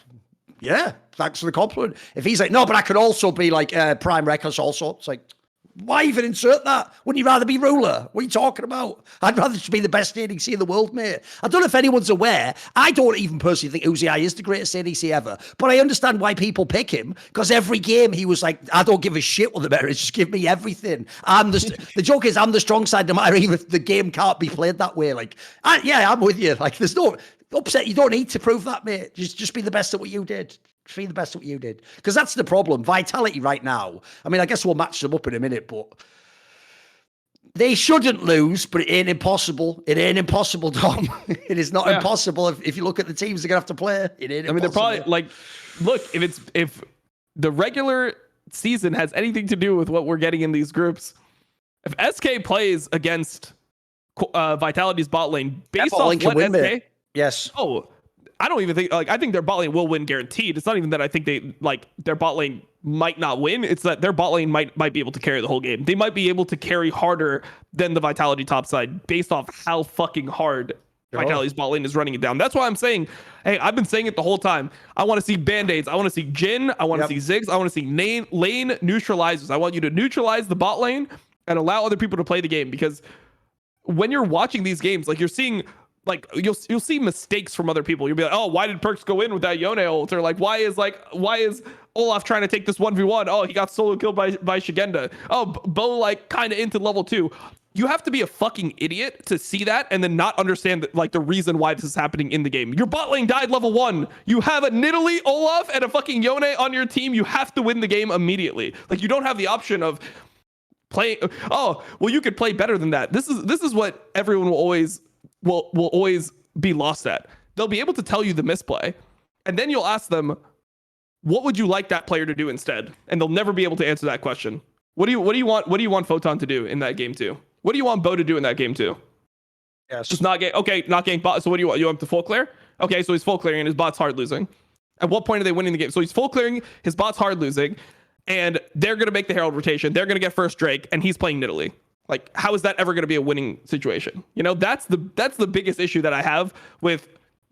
yeah, thanks for the compliment. If he's like, no, but I could also be like prime reckless also. It's like, why even insert that? Wouldn't you rather be ruler? What are you talking about? I'd rather just be the best ADC in the world, mate. I don't know if anyone's aware. I don't even personally think Uzi is the greatest ADC ever. But I understand why people pick him, because every game he was like, I don't give a shit what the meta is. Just give me everything. The joke is I'm the strong side no matter even if the game can't be played that way. Like, I'm with you. Like, there's no Upset. You don't need to prove that, mate. Just be the best at what you did. Be the best at what you did. Because that's the problem. Vitality right now. I mean, I guess we'll match them up in a minute, but they shouldn't lose, but it ain't impossible. It ain't impossible, Dom. It is not impossible. If you look at the teams they're going to have to play, it ain't impossible. I mean, they're probably like, look, if the regular season has anything to do with what we're getting in these groups, if SK plays against Vitality's bot lane, based off what SK... Mate. Yes. Oh, I don't even think, like, I think their bot lane will win guaranteed. It's not even that I think their bot lane might not win. It's that their bot lane might be able to carry the whole game. They might be able to carry harder than the Vitality top side based off how fucking hard Vitality's bot lane is running it down. That's why I'm saying, hey, I've been saying it the whole time. I want to see Band-Aids. I want to see Jhin. I want to see Ziggs. I want to see lane neutralizers. I want you to neutralize the bot lane and allow other people to play the game, because when you're watching these games, like, you're seeing... Like, you'll see mistakes from other people. You'll be like, oh, why did Perks go in with that Yone ult? Or like, why is Olaf trying to take this 1v1? Oh, he got solo killed by Shigenda. Oh, Bo like kind of into level 2. You have to be a fucking idiot to see that and then not understand that, like, the reason why this is happening in the game. Your bot lane died level 1. You have a Nidalee, Olaf, and a fucking Yone on your team. You have to win the game immediately. Like, you don't have the option of playing. Oh, well, you could play better than that. This is what everyone will always be lost at. They'll be able to tell you the misplay, and then you'll ask them, what would you like that player to do instead? And they'll never be able to answer that question. What do you want Photon to do in that game too? What do you want Bo to do in that game too? Yes. Just not getting bot. So what do you want? You want him to full clear? Okay, so he's full clearing and his bot's hard losing. At what point are they winning the game? So he's full clearing, his bot's hard losing, and they're gonna make the Herald rotation. They're gonna get first Drake, and he's playing Nidalee. Like, how is that ever going to be a winning situation? That's the biggest issue that I have with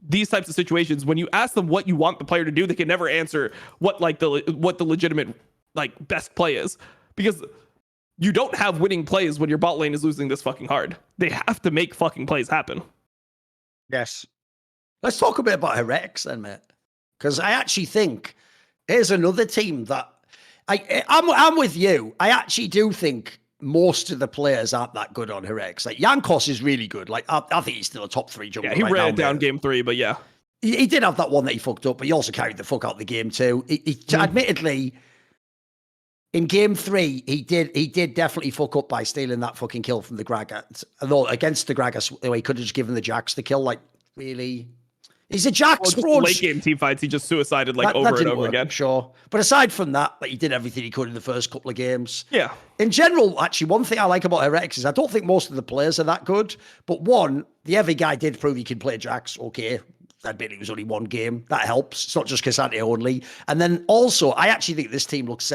these types of situations. When you ask them what you want the player to do, they can never answer what the legitimate like best play is, because you don't have winning plays when your bot lane is losing this fucking hard. They have to make fucking plays happen. Yes. Let's talk a bit about Heretics then, mate. Because I actually think here's another team that I'm with you. I actually do think most of the players aren't that good on Heretics. Like, Jankos is really good. Like, I think he's still a top 3 jungler. Yeah, he ran it down game 3, but yeah. He did have that one that he fucked up, but he also carried the fuck out the game too. Admittedly, in game 3, he did definitely fuck up by stealing that fucking kill from the Gragas. Although against the Gragas, he could have just given the Jax the kill. Like, really? He's a Jax, Well, bro. late game team fights, he just suicided like over and over again. Sure. But aside from that, like, he did everything he could in the first couple of games. Yeah. In general, actually, one thing I like about Heretics is I don't think most of the players are that good. But one, the Evi guy did prove he can play Jax. Okay. Admittedly, it was only one game. That helps. It's not just Cassante only. And then also, I actually think this team looks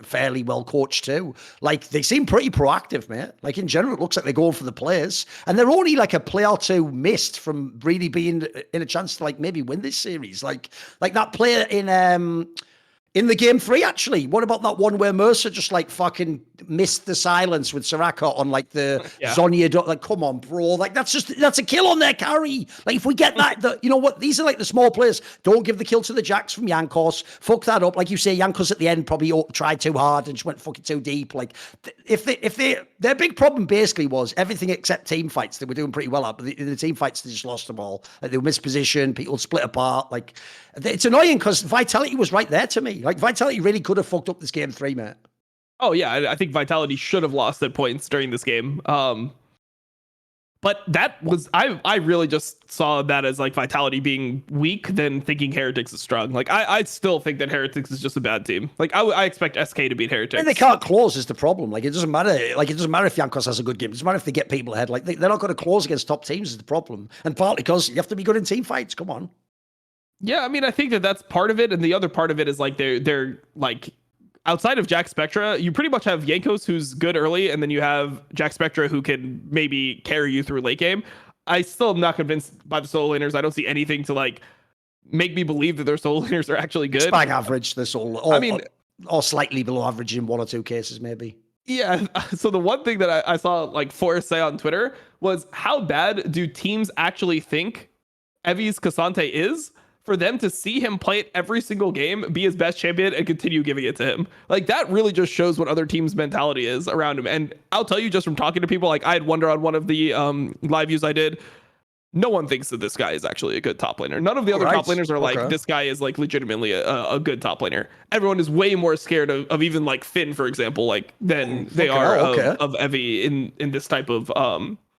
fairly well coached too. Like, they seem pretty proactive, mate. Like, in general, it looks like they're going for the players. And they're only like a play or two missed from really being in a chance to like maybe win this series. Like that player in the game 3, actually. What about that one where Mercer just like fucking missed the silence with Soraka on like the Zonya? Like, come on, bro. Like, that's a kill on their carry. Like, if we get that, you know what? These are like the small players. Don't give the kill to the Jax from Jankos. Fuck that up. Like you say, Jankos at the end probably tried too hard and just went fucking too deep. Like, their big problem basically was everything except team fights. They were doing pretty well at, but in the team fights, they just lost them all. Like, they were mispositioned. People split apart. Like, it's annoying because Vitality was right there to me. Like, Vitality really could have fucked up this game 3, mate. Oh, yeah. I think Vitality should have lost at points during this game. But that was, I really just saw that as like Vitality being weak than thinking Heretics is strong. Like, I still think that Heretics is just a bad team. Like, I expect SK to beat Heretics. And they can't close is the problem. Like, it doesn't matter. Like, it doesn't matter if Jankos has a good game. It doesn't matter if they get people ahead. Like, they're not going to close against top teams is the problem. And partly because you have to be good in team fights. Come on. Yeah, I mean, I think that's part of it, and the other part of it is like they're like outside of Jack Spectra, you pretty much have Jankos who's good early, and then you have Jack Spectra who can maybe carry you through late game. I still am not convinced by the solo laners. I don't see anything to like make me believe that their solo laners are actually good. Bang average, they're solo. Or slightly below average in 1 or 2 cases, maybe. Yeah. So the one thing that I saw like Forrest say on Twitter was, how bad do teams actually think Evi's Cassante is for them to see him play it every single game, be his best champion, and continue giving it to him? Like, that really just shows what other teams' mentality is around him. And I'll tell you, just from talking to people, like, I had Wonder on one of the live views I did, no one thinks that this guy is actually a good top laner. None of the other top laners are like, this guy is like legitimately a good top laner. Everyone is way more scared of even like Finn, for example, like than they are of Evi in this type of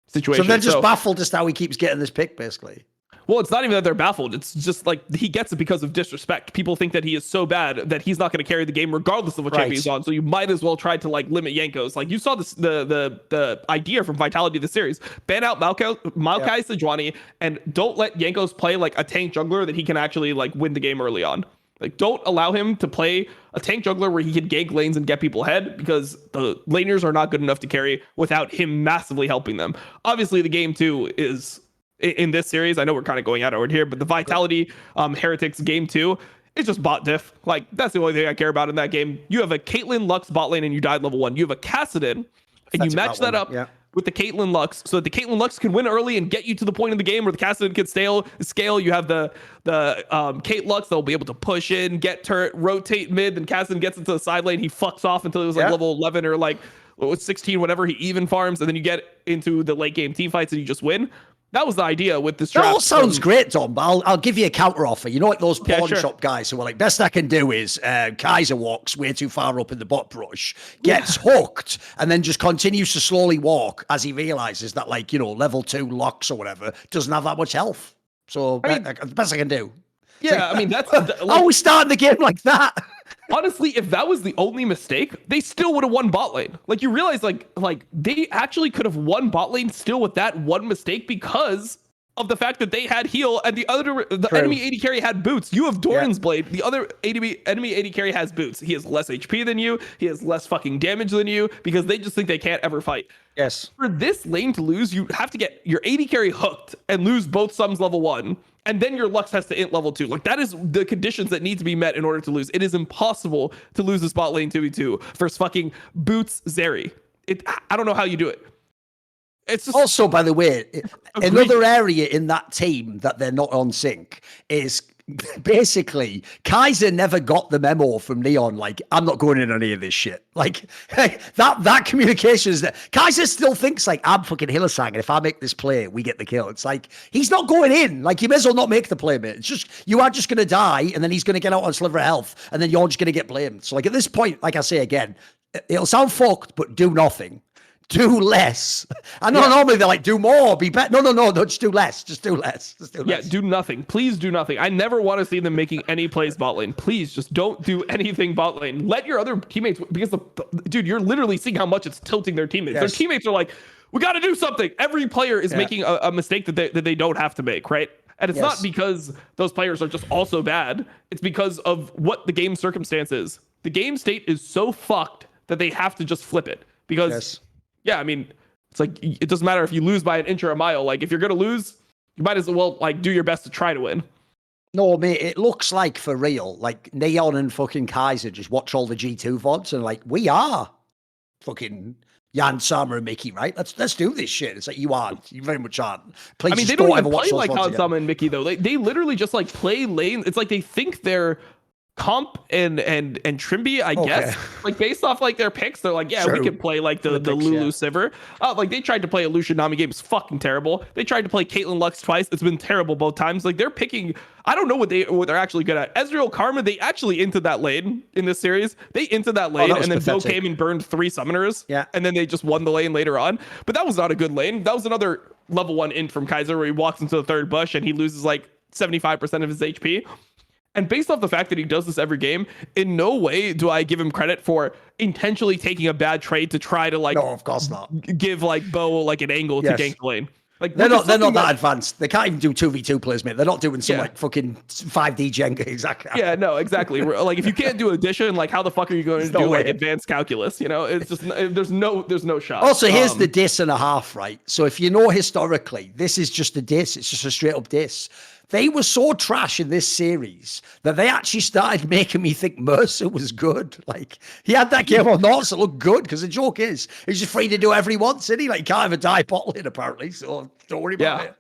situation. So they're just baffled as to how he keeps getting this pick, basically. Well, it's not even that they're baffled. It's just like he gets it because of disrespect. People think that he is so bad that he's not going to carry the game regardless of what champion he's on. So you might as well try to like limit Jankos. Like, you saw this, the idea from Vitality of the series: ban out Maokai Sejuani and don't let Jankos play like a tank jungler that he can actually like win the game early on. Like, don't allow him to play a tank jungler where he can gank lanes and get people ahead, because the laners are not good enough to carry without him massively helping them. Obviously, the game too is, in this series, I know we're kind of going out over here, but the Vitality Heretics game 2 is just bot diff. Like, that's the only thing I care about in that game. You have a Caitlyn Lux bot lane and you died level 1. You have a Cassidy and you match that up with the Caitlyn Lux so that the Caitlyn Lux can win early and get you to the point of the game where the Cassidy can scale. You have the Kate Lux that'll be able to push in, get turret, rotate mid, then Cassidy gets into the side lane. He fucks off until he was like level 11 or like 16, whatever he even farms, and then you get into the late game team fights and you just win. That was the idea with this. That all sounds great, Tom, but I'll give you a counter offer. You know, like those pawn shop guys who are like, best I can do is Kaiser walks way too far up in the bot brush, gets hooked, and then just continues to slowly walk as he realizes that, like, you know, level 2 Lux or whatever doesn't have that much health. So the best I can do. Yeah, I mean, that's like, we starting the game like that. Honestly, if that was the only mistake, they still would have won bot lane. Like, you realize, like they actually could have won bot lane still with that one mistake because of the fact that they had heal and the enemy AD carry had boots. You have Doran's blade. The other enemy AD carry has boots. He has less HP than you. He has less fucking damage than you because they just think they can't ever fight. Yes. For this lane to lose, you have to get your AD carry hooked and lose both sums level 1. And then your Lux has to int level 2. Like, that is the conditions that need to be met in order to lose. It is impossible to lose this bot lane 2v2 versus fucking Boots Zeri. I don't know how you do it. It's just also, by the way, another area in that team that they're not on sync is basically Kaiser never got the memo from Neon. Like, I'm not going in on any of this shit. Like, that communication is that Kaiser still thinks like, I'm fucking Hillsang, and if I make this play, we get the kill. It's like, he's not going in. Like, you may as well not make the play, mate. It's just, you are just going to die, and then he's going to get out on sliver of health, and then you're just going to get blamed. So, like, at this point, like I say again, it'll sound fucked, but do nothing. do less. I know normally they're like, do more, be better. No, just do less. Just do less. Yeah, do nothing. Please do nothing. I never want to see them making any plays bot lane. Please just don't do anything bot lane. Let your other teammates, because dude, you're literally seeing how much it's tilting their teammates. Their teammates are like, we got to do something. Every player is making a mistake that they don't have to make, right? And it's not because those players are just also bad. It's because of what the game circumstance is. The game state is so fucked that they have to just flip it. Because, I mean, it's like, it doesn't matter if you lose by an inch or a mile. Like, if you're going to lose, you might as well, like, do your best to try to win. No, mate, it looks like, for real, like, Neon and fucking Kaiser just watch all the G2 VODs and, like, we are fucking Jan, Sama, and Mickey, right? Let's do this shit. It's like, you aren't. You very much aren't. Please, I mean, they don't even play like Jan, Sama, and Mickey, though. They literally just, like, play lane. It's like they think they're Comp and Trimby, I guess, like based off like their picks, they're like, we can play like the Lulu Sivir. Like they tried to play a Lucian Nami game, it's fucking terrible. They tried to play Caitlyn Lux twice, it's been terrible both times. Like they're picking, I don't know what they're actually good at. Ezreal Karma, they actually entered that lane in this series. They entered that lane, and then Bo came and burned 3 summoners. And then they just won the lane later on. But that was not a good lane. That was another level 1 int from Kaiser where he walks into the third bush and he loses like 75% of his HP. And based off the fact that he does this every game, in no way do I give him credit for intentionally taking a bad trade to try to like, no, of course not, give like Bo like an angle to gank the lane. Like they're not that advanced. They can't even do 2v2 plays, mate. They're not doing some like fucking 5D Jenga. Exactly. Yeah, no, exactly. Like if you can't do addition, like how the fuck are you going to do like advanced calculus? You know, it's just there's no shot. Also, here's the diss and a half, right? So if you know historically, this is just a diss. It's just a straight up diss. They were so trash in this series that they actually started making me think Mercer was good. Like, he had that game on North that looked good, because the joke is, he's just free to do whatever he wants, isn't he? Like, can't even die bottling, apparently, so don't worry about it.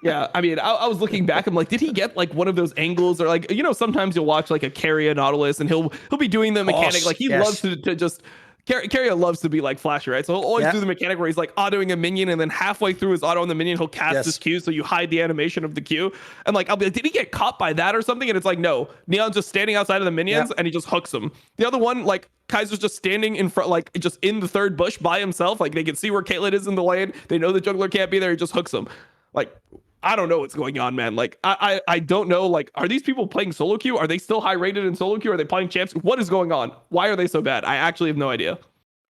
Yeah, I mean, I was looking back, I'm like, did he get, like, one of those angles? Or, like, you know, sometimes you'll watch, like, a Carrier Nautilus, and he'll be doing the mechanic. Like, he loves to just... Carrier loves to be like flashy, right? So he'll always do the mechanic where he's like autoing a minion, and then halfway through his auto on the minion, he'll cast his Q, so you hide the animation of the Q. And like, I'll be like, did he get caught by that or something? And it's like, no, Neon's just standing outside of the minions and he just hooks them. The other one, like Kaiser's just standing in front, like just in the third bush by himself. Like they can see where Caitlyn is in the lane. They know the jungler can't be there. He just hooks them. Like, I don't know what's going on, man. Like, I don't know. Like, are these people playing solo queue? Are they still high rated in solo queue? Are they playing champs? What is going on? Why are they so bad? I actually have no idea.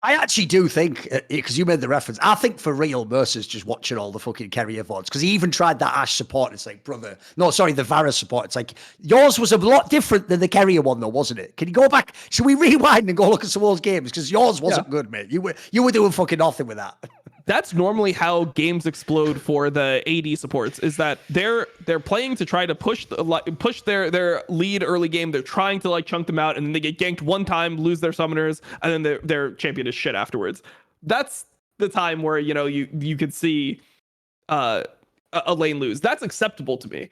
I actually do think, because you made the reference, I think for real, Mercer's just watching all the fucking Carrier VODs, because he even tried that Ashe support. It's like, brother, no, sorry, the Varus support. It's like, yours was a lot different than the Carrier one, though, wasn't it? Can you go back? Should we rewind and go look at some of those games? Because yours wasn't good, mate. You were doing fucking nothing with that. That's normally how games explode for the AD supports, is that they're playing to try to push their lead early game. They're trying to like chunk them out, and then they get ganked one time, lose their summoners, and then their champion is shit afterwards. That's the time where, you know, you could see a lane lose. That's acceptable to me.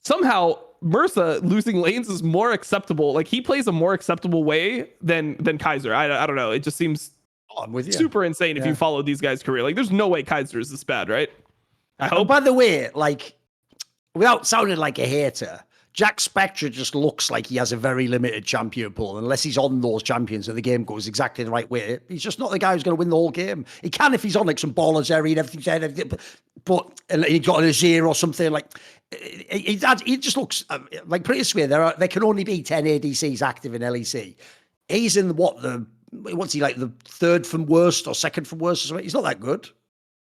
Somehow Mercer losing lanes is more acceptable. Like, he plays a more acceptable way than Kaiser. I don't know. It just seems I'm with you. Super insane if you follow these guys' career. Like, there's no way Kaiser is this bad, right? I hope. Oh, by the way, like, without sounding like a hater, Jack Spectre just looks like he has a very limited champion pool. Unless he's on those champions and the game goes exactly the right way, he's just not the guy who's going to win the whole game. He can if he's on like some ballers area and everything, but he got a 0 or something. Like, he just looks like, pretty swear there can only be 10 ADCs active in LEC. He's in what's he, like the third from worst or second from worst or something? He's not that good.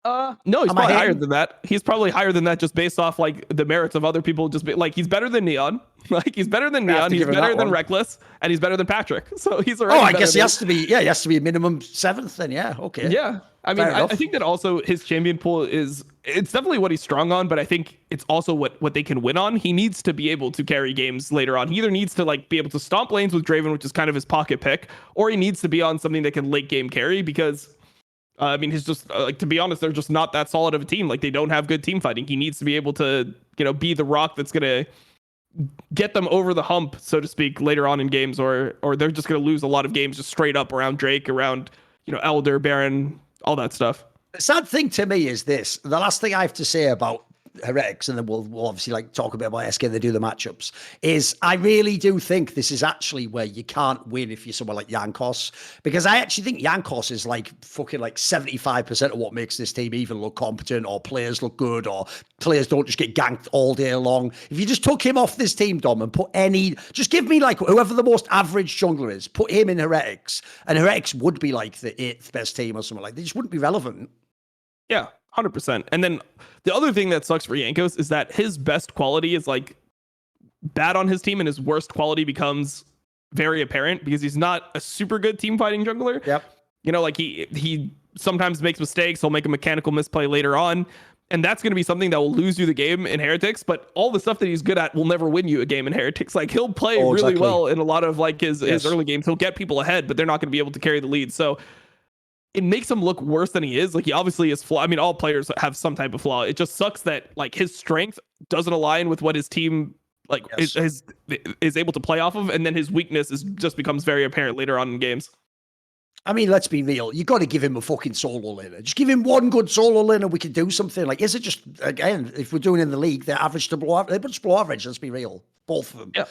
No, he's probably higher than that. He's probably higher than that just based off like the merits of other people. Like, he's better than Neon. Like, he's better than Neon. He's better than Reckless, and he's better than Patrick. So he's already. Oh, I guess he has to be. Yeah, he has to be a minimum 7th. Then okay. Yeah, I mean, I think that also his champion pool it's definitely what he's strong on, but I think it's also what they can win on. He needs to be able to carry games later on. He either needs to like be able to stomp lanes with Draven, which is kind of his pocket pick, or he needs to be on something that can late game carry, because I mean, he's just like, to be honest, they're just not that solid of a team. Like, they don't have good team fighting. He needs to be able to, you know, be the rock that's gonna get them over the hump, so to speak, later on in games, or they're just gonna lose a lot of games just straight up around Drake, around, you know, Elder, Baron, all that stuff. The sad thing to me is this. The last thing I have to say about Heretics, and then we'll obviously like talk a bit about SK. They do the matchups. Is I really do think this is actually where you can't win if you're somewhere like Yankos, because I actually think Yankos is like fucking like 75% of what makes this team even look competent, or players look good, or players don't just get ganked all day long. If you just took him off this team, Dom, and just give me like whoever the most average jungler is, put him in Heretics, and Heretics would be like the 8th best team or something like. They just wouldn't be relevant. Yeah, 100%. And then the other thing that sucks for Yankos is that his best quality is like bad on his team, and his worst quality becomes very apparent because he's not a super good team fighting jungler. Yep. You know, like he sometimes makes mistakes. He'll make a mechanical misplay later on, and that's going to be something that will lose you the game in Heretics. But all the stuff that he's good at will never win you a game in Heretics. Like he'll play really well in a lot of like his early games. He'll get people ahead, but they're not going to be able to carry the lead. So it makes him look worse than he is. Like he obviously is flaw. I mean, all players have some type of flaw. It just sucks that like his strength doesn't align with what his team like is able to play off of, and then his weakness just becomes very apparent later on in games. I mean, let's be real. You got to give him a fucking solo laner. Just give him one good solo laner. We can do something. Like, is it just, again, if we're doing in the league, they're average to below average. They're just below average. Let's be real. Both of them. Yeah.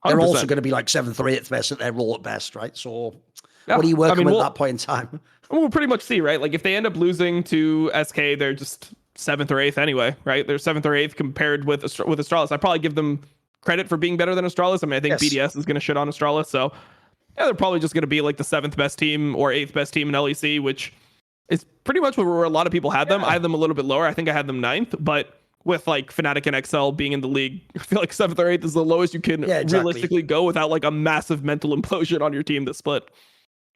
100%. They're also going to be like 7th or 8th best at their role at best, right? So what are you working with at that point in time? We'll pretty much see, right? Like if they end up losing to SK, they're just 7th or 8th anyway, right? They're 7th or 8th compared with Astralis. I probably give them credit for being better than Astralis. I mean, I think BDS is going to shit on Astralis. So yeah, they're probably just going to be like the 7th best team or 8th best team in LEC, which is pretty much where a lot of people had them. I had them a little bit lower. I think I had them 9th, but with like Fnatic and XL being in the league, I feel like 7th or 8th is the lowest you can realistically go without like a massive mental implosion on your team to split.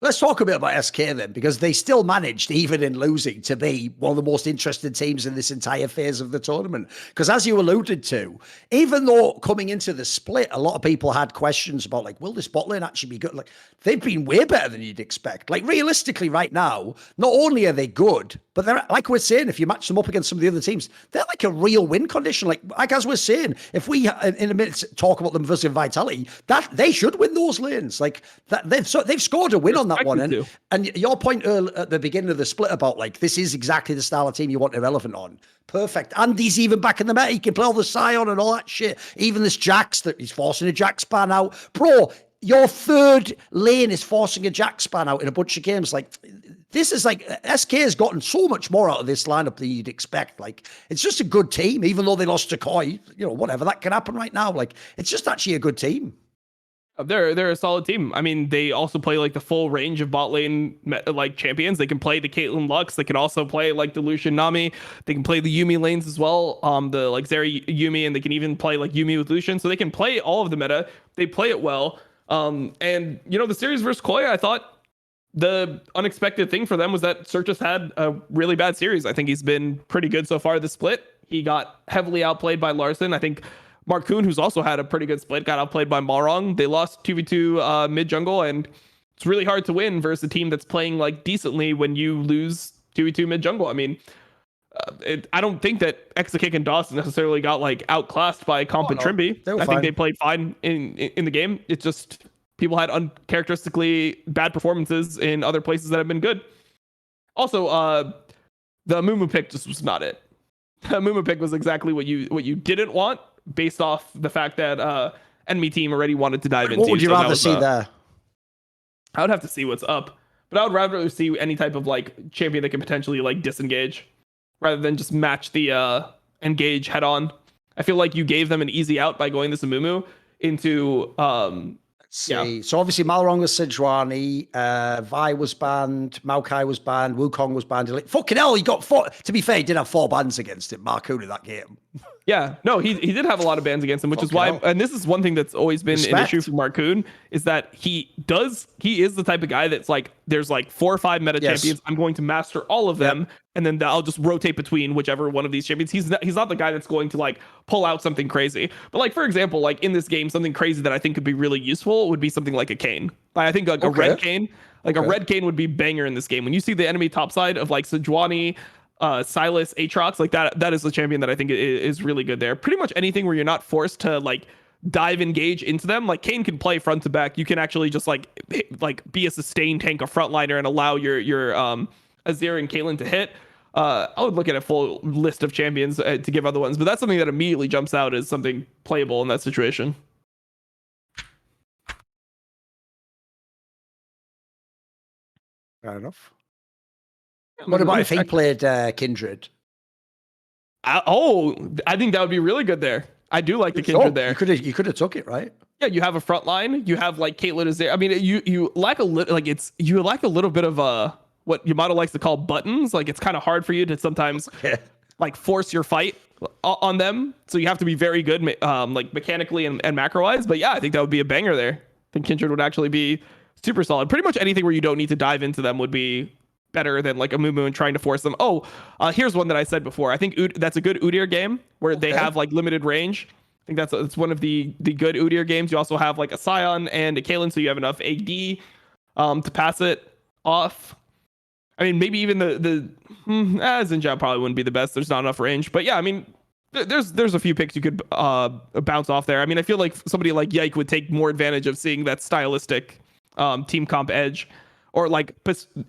Let's talk a bit about SK then, because they still managed, even in losing, to be one of the most interested teams in this entire phase of the tournament. Because as you alluded to, even though coming into the split, a lot of people had questions about, like, will this bot lane actually be good? Like, they've been way better than you'd expect. Like, realistically, right now, not only are they good, but they're, like we're saying, if you match them up against some of the other teams, they're like a real win condition. Like as we're saying, if we, in a minute, talk about them versus Vitality, that they should win those lanes. Like, that they've scored a win on that one. And your point at the beginning of the split about like this is exactly the style of team you want Irrelevant on. Perfect. And he's even back in the meta. He can play all the Scion and all that shit. Even this Jax that he's forcing a Jax ban out. Bro, your third lane is forcing a Jax ban out in a bunch of games. Like this is like SK has gotten so much more out of this lineup than you'd expect. Like it's just a good team, even though they lost to Koi. You know, whatever that can happen right now. Like it's just actually a good team. They're a solid team. I mean, they also play like the full range of bot lane like champions. They can play the Caitlyn Lux. They can also play like the Lucian Nami. They can play the Yuumi lanes as well. The like Zeri Yuumi, and they can even play like Yuumi with Lucian. So they can play all of the meta. They play it well. And you know, the series versus Koi, I thought the unexpected thing for them was that Sertus had a really bad series. I think he's been pretty good so far this split. He got heavily outplayed by Larson. I think Marcoon, who's also had a pretty good split, got outplayed by Malrong. They lost 2v2 mid jungle, and it's really hard to win versus a team that's playing like decently when you lose 2v2 mid jungle. I mean, I don't think that Exakick and Dawson necessarily got like outclassed by Comp and Trimby. I think they played fine in the game. It's just people had uncharacteristically bad performances in other places that have been good. Also, the Mumu pick just was not it. The Mumu pick was exactly what you didn't want, based off the fact that enemy team already wanted to dive into. What would you rather see there? I would have to see what's up, but I would rather see any type of like champion that can potentially like disengage rather than just match the engage head on. I feel like you gave them an easy out by going this Amumu into Let's see. So obviously Malrong was Sejuani, Vi was banned, Maokai was banned, Wukong was banned. Like, fucking hell, he got 4. To be fair, he did have 4 bans against him, Marcoon, in that game. Yeah, no, he did have a lot of bans against him, which is why, and this is one thing that's always been an issue for Marcoon, is that he is the type of guy that's like, there's like 4 or 5 meta champions, I'm going to master all of them, and then I'll just rotate between whichever one of these champions. He's not the guy that's going to like pull out something crazy. But like, for example, like in this game, something crazy that I think could be really useful would be something like a Kayn. Like, I think like a red Kayn, a red Kayn would be banger in this game. When you see the enemy top side of like Sejuani, Silas, Aatrox, like that is the champion that I think is really good there. Pretty much anything where you're not forced to like dive engage into them. Like Kayn can play front to back. You can actually just like be a sustained tank, a frontliner, and allow your Azir and Caitlyn to hit. I would look at a full list of champions to give other ones, but that's something that immediately jumps out as something playable in that situation. Fair enough. What about if he played Kindred? I think that would be really good there. I do like the Kindred there. You could have took it, right? Yeah, you have a front line. You have like Caitlyn is there. I mean, you lack a little you lack a little bit of what Yamato likes to call buttons. Like it's kind of hard for you to sometimes like force your fight on them. So you have to be very good, like mechanically and macro wise. But yeah, I think that would be a banger there. I think Kindred would actually be super solid. Pretty much anything where you don't need to dive into them would be better than like a Moo and trying to force them. Here's one that I said before. I think that's a good Udyr game where they have like limited range. I think that's one of the good Udyr games. You also have like a Sion and a Caitlyn, so you have enough AD to pass it off. I mean, maybe even the Xinjiang probably wouldn't be the best. There's not enough range, but yeah, I mean, there's a few picks you could bounce off there. I mean, I feel like somebody like Yike would take more advantage of seeing that stylistic team comp edge, or like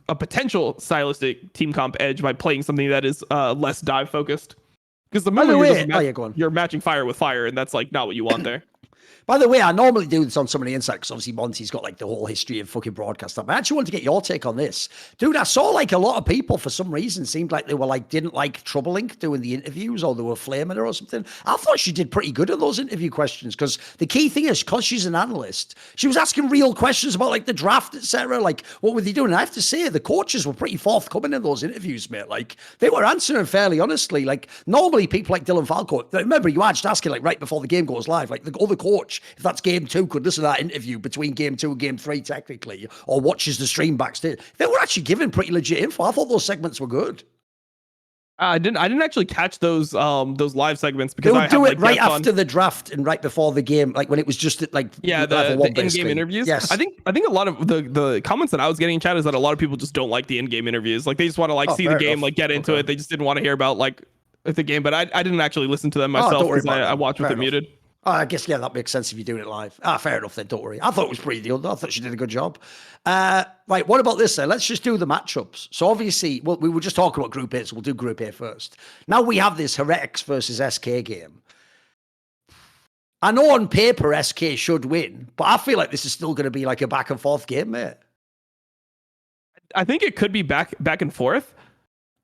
a potential stylistic team comp edge by playing something that is less dive focused. Because the moment you're matching fire with fire, and that's like not what you want there. By the way, I normally do this on some of the insights because obviously Monty's got like the whole history of fucking broadcast stuff. I actually want to get your take on this. Dude, I saw like a lot of people for some reason seemed like they were like, didn't like Troublelink doing the interviews, or they were flaming her or something. I thought she did pretty good at those interview questions, because the key thing is, because she's an analyst, she was asking real questions about like the draft, etc. Like, what were they doing? And I have to say, the coaches were pretty forthcoming in those interviews, mate. Like, they were answering fairly honestly. Like, normally people like Dylan Falco, remember, you are just asking like right before the game goes live, like the other coach, if that's game 2, could listen to that interview between game 2 and game 3 technically, or watches the stream backstage. They were actually giving pretty legit info. I thought those segments were good. I didn't actually catch those live segments because I do it right after the draft and right before the game, like when it was just like the in-game interviews. Yes, I think a lot of the comments that I was getting in chat is that a lot of people just don't like the in-game interviews. Like they just want to like see the game, like get into it. They just didn't want to hear about like the game. But I didn't actually listen to them myself because I watched with it muted. I guess, yeah, that makes sense if you're doing it live. Fair enough then, don't worry. I thought it was pretty good. I thought she did a good job. Right, what about this then? Let's just do the matchups. So obviously, we were just talking about Group A, so we'll do Group A first. Now we have this Heretics versus SK game. I know on paper SK should win, but I feel like this is still going to be like a back and forth game, mate. I think it could be back and forth.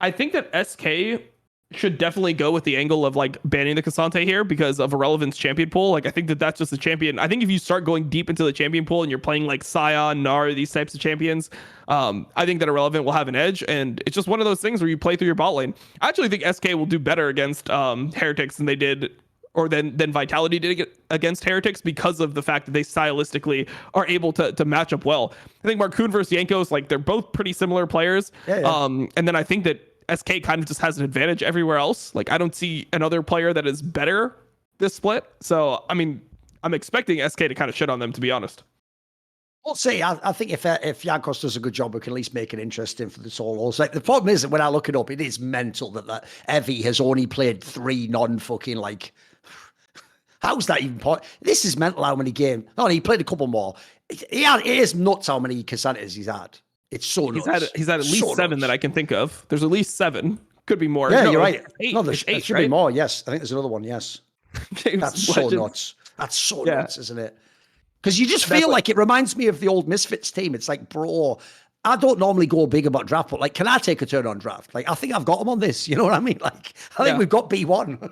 I think that SK should definitely go with the angle of like banning the Cassante here because of Irrelevant's champion pool. Like I think that's just a champion. I think if you start going deep into the champion pool and you're playing like Sion, Gnar, these types of champions, I think that Irrelevant will have an edge, and it's just one of those things where you play through your bot lane. I actually think SK will do better against Heretics than they did, or than Vitality did against Heretics, because of the fact that they stylistically are able to match up well. I think Marcoon versus Yankos, like they're both pretty similar players. And then I think that SK kind of just has an advantage everywhere else. Like I don't see another player that is better this split. So I mean, I'm expecting SK to kind of shit on them, to be honest. We'll see. I think if Yankos does a good job, we can at least make it interesting for the solos. Like the problem is that when I look it up, it is mental that Evie has only played 3 non-fucking like. How's that even point? This is mental. How many games? Oh, he played a couple more. It is nuts how many Cassantes he's had. It's so nuts. He's had at least 7 that I can think of. There's at least 7. Could be more. Yeah, you're right. 8. No, there should be more. Yes, I think there's another one. Yes, that's so nuts. That's so nuts, isn't it? Because you just feel like it reminds me of the old Misfits team. It's like, bro, I don't normally go big about draft, but like, can I take a turn on draft? Like, I think I've got him on this. You know what I mean? Like, I think we've got B1.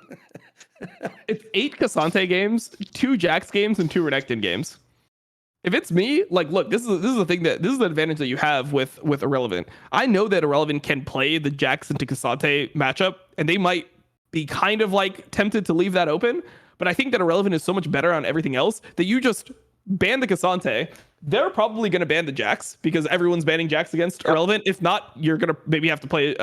It's 8 Cassante games, 2 Jax games, and 2 Renekton games. If it's me, like, look, this is the advantage that you have with Irrelevant. I know that Irrelevant can play the Jax into Cassante matchup, and they might be kind of like tempted to leave that open. But I think that Irrelevant is so much better on everything else that you just ban the Cassante. They're probably going to ban the Jax because everyone's banning Jax against Irrelevant. If not, you're going to maybe have to play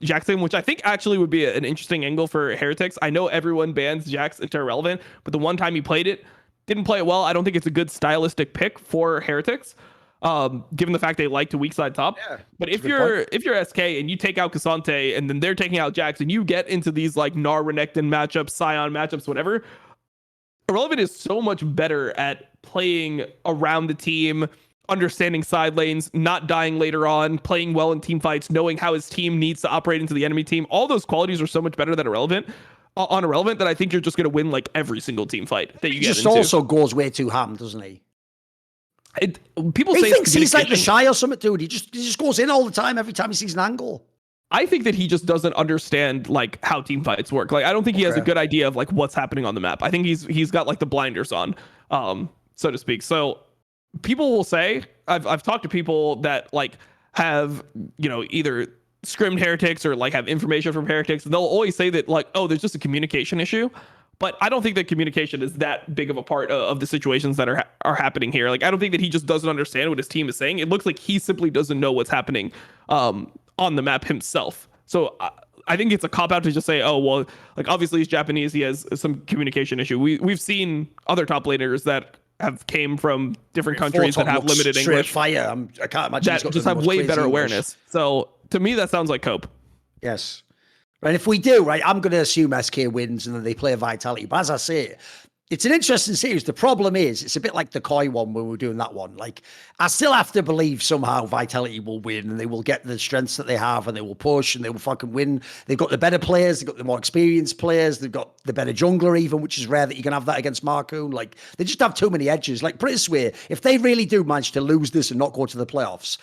Jax in, which I think actually would be an interesting angle for Heretics. I know everyone bans Jax into Irrelevant, but the one time you played it, didn't play it well. I don't think it's a good stylistic pick for Heretics, given the fact they like to weak side top. Yeah, but if you're SK and you take out Cassante and then they're taking out Jax and you get into these like Gnar Renekton matchups, Sion matchups, whatever, Irrelevant is so much better at playing around the team, understanding side lanes, not dying later on, playing well in team fights, knowing how his team needs to operate into the enemy team. All those qualities are so much better than Irrelevant. On Irrelevant, that I think you're just going to win like every single team fight that you get into. He just also goes way too ham, doesn't he? People he say thinks he's like the Shy or something, dude. He just goes in all the time every time he sees an angle. I think that he just doesn't understand like how team fights work. Like I don't think he has a good idea of like what's happening on the map. I think he's got like the blinders on, so to speak. So people will say, I've talked to people that like have, you know, either scrimmed Heretics or like have information from Heretics, and they'll always say that like, oh, there's just a communication issue. But I don't think that communication is that big of a part of the situations that are happening here. Like I don't think that he just doesn't understand what his team is saying. It looks like he simply doesn't know what's happening on the map himself. So I think it's a cop out to just say, oh well, like obviously he's Japanese, he has some communication issue. We've seen other top laners that have came from different countries that have limited English. Fire. I can't imagine that just have way better awareness. So to me, that sounds like cope. Yes. Right. If we do, right, I'm going to assume SK wins and then they play Vitality. But as I say, it's an interesting series. The problem is, it's a bit like the Koi one when we were doing that one. Like, I still have to believe somehow Vitality will win and they will get the strengths that they have and they will push and they will fucking win. They've got the better players. They've got the more experienced players. They've got the better jungler even, which is rare that you can have that against Marcoon. Like, they just have too many edges. Like, put it this way, if they really do manage to lose this and not go to the playoffs,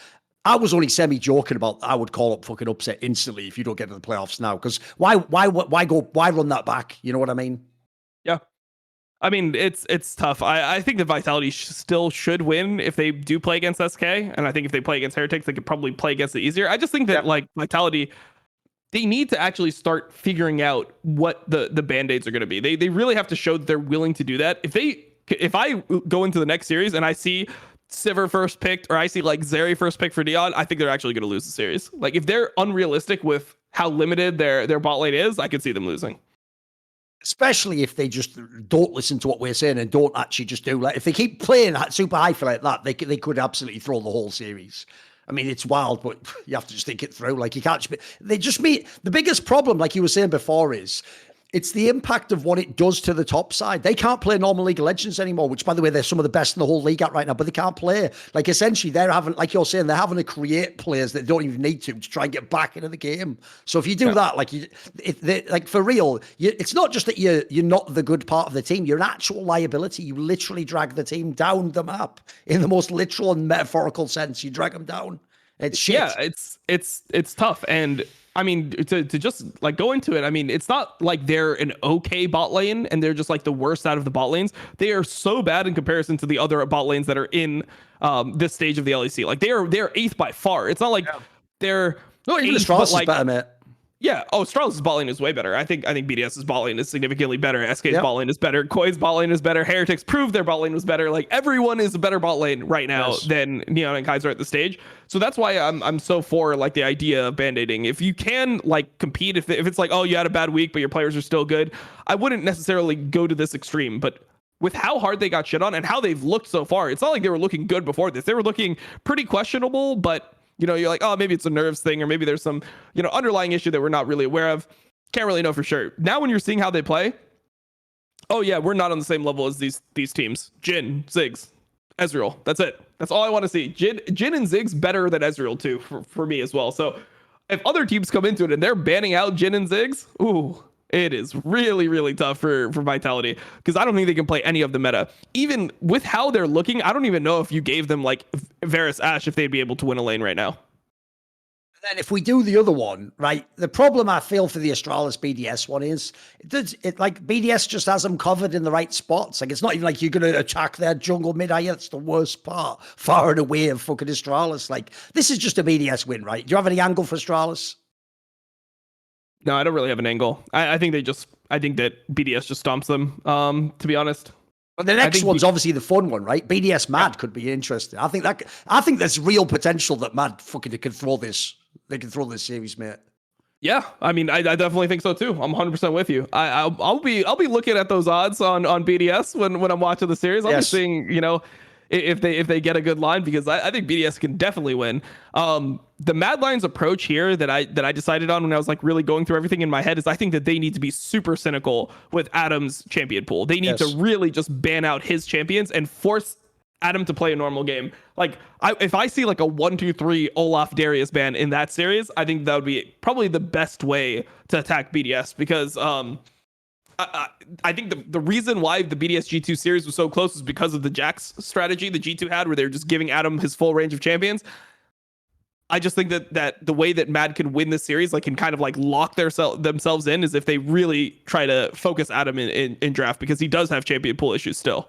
I was only semi-joking about I would call up fucking upset instantly if you don't get to the playoffs now. Because why run that back? You know what I mean? Yeah. I mean, it's tough. I think that Vitality still should win if they do play against SK. And I think if they play against Heretics, they could probably play against it easier. I just think that like Vitality, they need to actually start figuring out what the band-aids are going to be. They really have to show that they're willing to do that. If I go into the next series and I see Sivir first picked, or I see like Zeri first pick for Dion, I think they're actually going to lose the series. Like if they're unrealistic with how limited their bot lane is, I could see them losing. Especially if they just don't listen to what we're saying and don't actually just do. Like if they keep playing super high for like that, they could absolutely throw the whole series. I mean, it's wild, but you have to just think it through. Like you can't. They just meet the biggest problem, like you were saying before, is it's the impact of what it does to the top side. They can't play normal League of Legends anymore, which, by the way, they're some of the best in the whole league at right now, but they can't play. Like, essentially, they're having, like you're saying, they're having to create players that don't even need to try and get back into the game. So if you do that, like, like for real, it's not just that you're not the good part of the team. You're an actual liability. You literally drag the team down the map in the most literal and metaphorical sense. You drag them down. It's shit. Yeah, it's tough. And I mean, to just like go into it, I mean, it's not like they're an okay bot lane and they're just like the worst out of the bot lanes. They are so bad in comparison to the other bot lanes that are in this stage of the LEC. Like they're eighth by far. It's not like they're not even Astralis is better, mate. Yeah. Oh, Astralis' bot lane is way better. I think BDS's bot lane is significantly better. SK's bot lane is better. Koi's bot lane is better. Heretics proved their bot lane was better. Like everyone is a better bot lane right now than Neon and Kaiser at the stage. So that's why I'm so for like the idea of band-aiding. If you can like compete, if it's like, oh, you had a bad week, but your players are still good, I wouldn't necessarily go to this extreme. But with how hard they got shit on and how they've looked so far, it's not like they were looking good before this. They were looking pretty questionable, but you know, you're like, oh, maybe it's a nerves thing, or maybe there's some, you know, underlying issue that we're not really aware of. Can't really know for sure. Now, when you're seeing how they play, oh yeah, we're not on the same level as these teams. Jhin, Ziggs, Ezreal. That's it. That's all I want to see. Jhin and Ziggs better than Ezreal too, for me as well. So if other teams come into it and they're banning out Jhin and Ziggs, ooh, it is really, really tough for Vitality, because I don't think they can play any of the meta. Even with how they're looking, I don't even know if you gave them like Varus Ashe if they'd be able to win a lane right now. And then if we do the other one, right, the problem I feel for the Astralis BDS one is it like BDS just has them covered in the right spots. Like it's not even like you're going to attack their jungle mid. That's the worst part, far and away of fucking Astralis. Like this is just a BDS win, right? Do you have any angle for Astralis? No, I don't really have an angle. I think that BDS just stomps them, to be honest. But the next one's obviously the fun one, right? BDS Mad could be interesting. I think there's real potential that Mad fucking can throw this. They can throw this series, mate. Yeah, I mean, I definitely think so too. I'm 100% with you. I'll be looking at those odds on BDS when I'm watching the series. I'll be seeing, you know, if they get a good line, because I think BDS can definitely win. The Mad Lions approach here that I decided on when I was like really going through everything in my head is I think that they need to be super cynical with Adam's champion pool. They need to really just ban out his champions and force Adam to play a normal game. Like, if I see like a 1-2-3 Olaf Darius ban in that series, I think that would be probably the best way to attack BDS, because I think the reason why the BDS G2 series was so close is because of the Jax strategy the G2 had, where they're just giving Adam his full range of champions. I just think that the way that Mad can win this series, like, can kind of like lock themselves in, is if they really try to focus Adam in draft, because he does have champion pool issues still.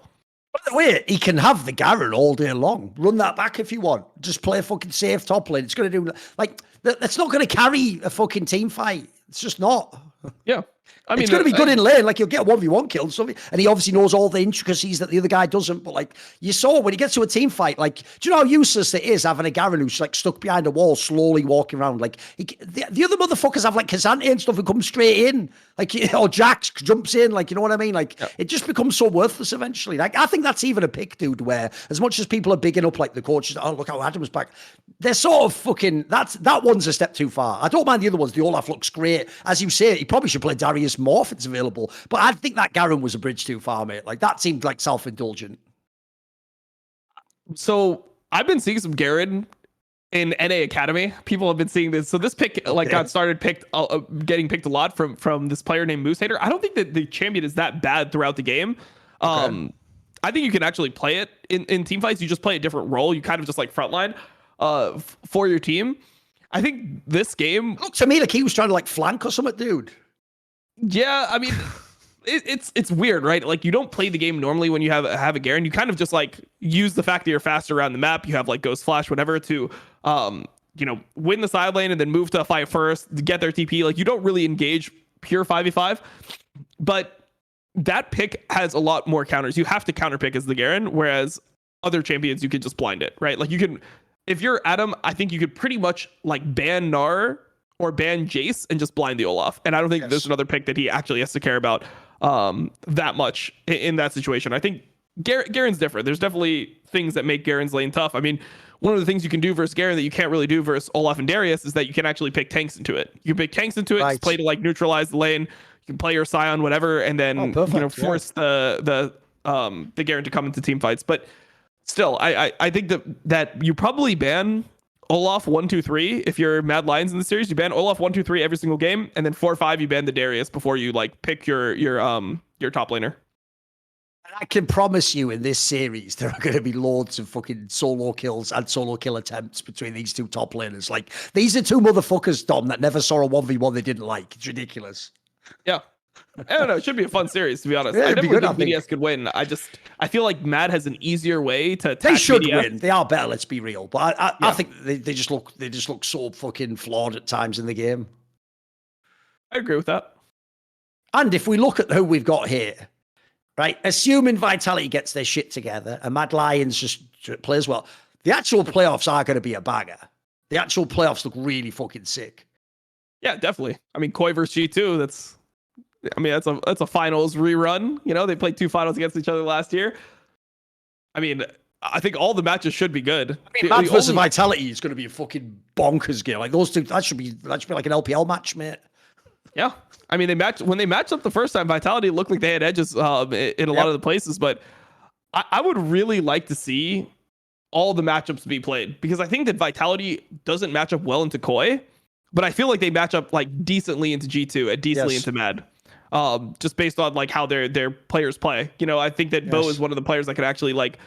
By the way, he can have the Garen all day long. Run that back if you want. Just play a fucking safe top lane. It's going to do, like, that's not going to carry a fucking team fight. It's just not. Yeah. I mean, it's going to be good in lane. Like, he'll get a 1v1 kill, something, and he obviously knows all the intricacies that the other guy doesn't. But, like, you saw when he gets to a team fight, like, do you know how useless it is having a Garen who's, like, stuck behind a wall, slowly walking around? Like, the other motherfuckers have, like, Kazante and stuff who come straight in. Like, or Jax jumps in. Like, you know what I mean? Like, It just becomes so worthless eventually. Like, I think that's even a pick, dude, where as much as people are bigging up, like, the coaches, oh, look how Adam's back, they're sort of fucking, that one's a step too far. I don't mind the other ones. The Olaf looks great. As you say, he probably should play Darius more if it's available. But I think that Garen was a bridge too far, mate. Like, that seemed like self-indulgent. So I've been seeing some Garen in NA Academy. People have been seeing this. So this pick got started getting picked a lot from this player named Moose Hater. I don't think that the champion is that bad throughout the game. Okay. I think you can actually play it in team fights. You just play a different role. You kind of just like frontline for your team. I think this game looked to me like he was trying to like flank or something, dude. Yeah, I mean, it's weird, right? Like, you don't play the game normally when you have a Garen. You kind of just like use the fact that you're faster around the map. You have like Ghost Flash, whatever, to win the side lane and then move to a fight first, get their TP. Like, you don't really engage pure 5v5, but that pick has a lot more counters. You have to counter pick as the Garen, whereas other champions you can just blind it, right? Like, you can, if you're Adam, I think you could pretty much like ban Gnar or ban Jace and just blind the Olaf. And I don't think there's another pick that he actually has to care about that much in that situation. I think Garen's different. There's definitely things that make Garen's lane tough. I mean, one of the things you can do versus Garen that you can't really do versus Olaf and Darius is that you can actually pick tanks into it. You can pick tanks into it, just play to like neutralize the lane. You can play your Scion, whatever, and then force the Garen to come into team fights. But still, I think that you probably ban Olaf 1-2-3. If you're Mad Lions in the series, you ban Olaf 1-2-3 every single game, and then 4-5 you ban the Darius before you like pick your top laner. And I can promise you, in this series, there are going to be loads of fucking solo kills and solo kill attempts between these two top laners. Like, these are two motherfuckers, Dom, that never saw a 1v1 they didn't like. It's ridiculous. Yeah. I don't know. It should be a fun series, to be honest. Yeah, I definitely think BDS could win. I feel like Mad has an easier way to attack. They should BDS. win. They are better. Let's be real. But I think they just look so fucking flawed at times in the game. I agree with that. And if we look at who we've got here, right? Assuming Vitality gets their shit together and Mad Lions just plays well, the actual playoffs are going to be a banger. The actual playoffs look really fucking sick. Yeah, definitely. I mean, Koi versus G2. That's a finals rerun. You know, they played 2 finals against each other last year. I mean, I think all the matches should be good. I mean, Mad versus Vitality is going to be a fucking bonkers game. Like, those two, that should be like an LPL match, mate. Yeah, I mean, when they matched up the first time, Vitality looked like they had edges in a lot of the places. But I would really like to see all the matchups be played, because I think that Vitality doesn't match up well into Koi, but I feel like they match up like decently into G2 and decently into Mad. Just based on like how their players play. You know, I think that Bo is one of the players that could actually like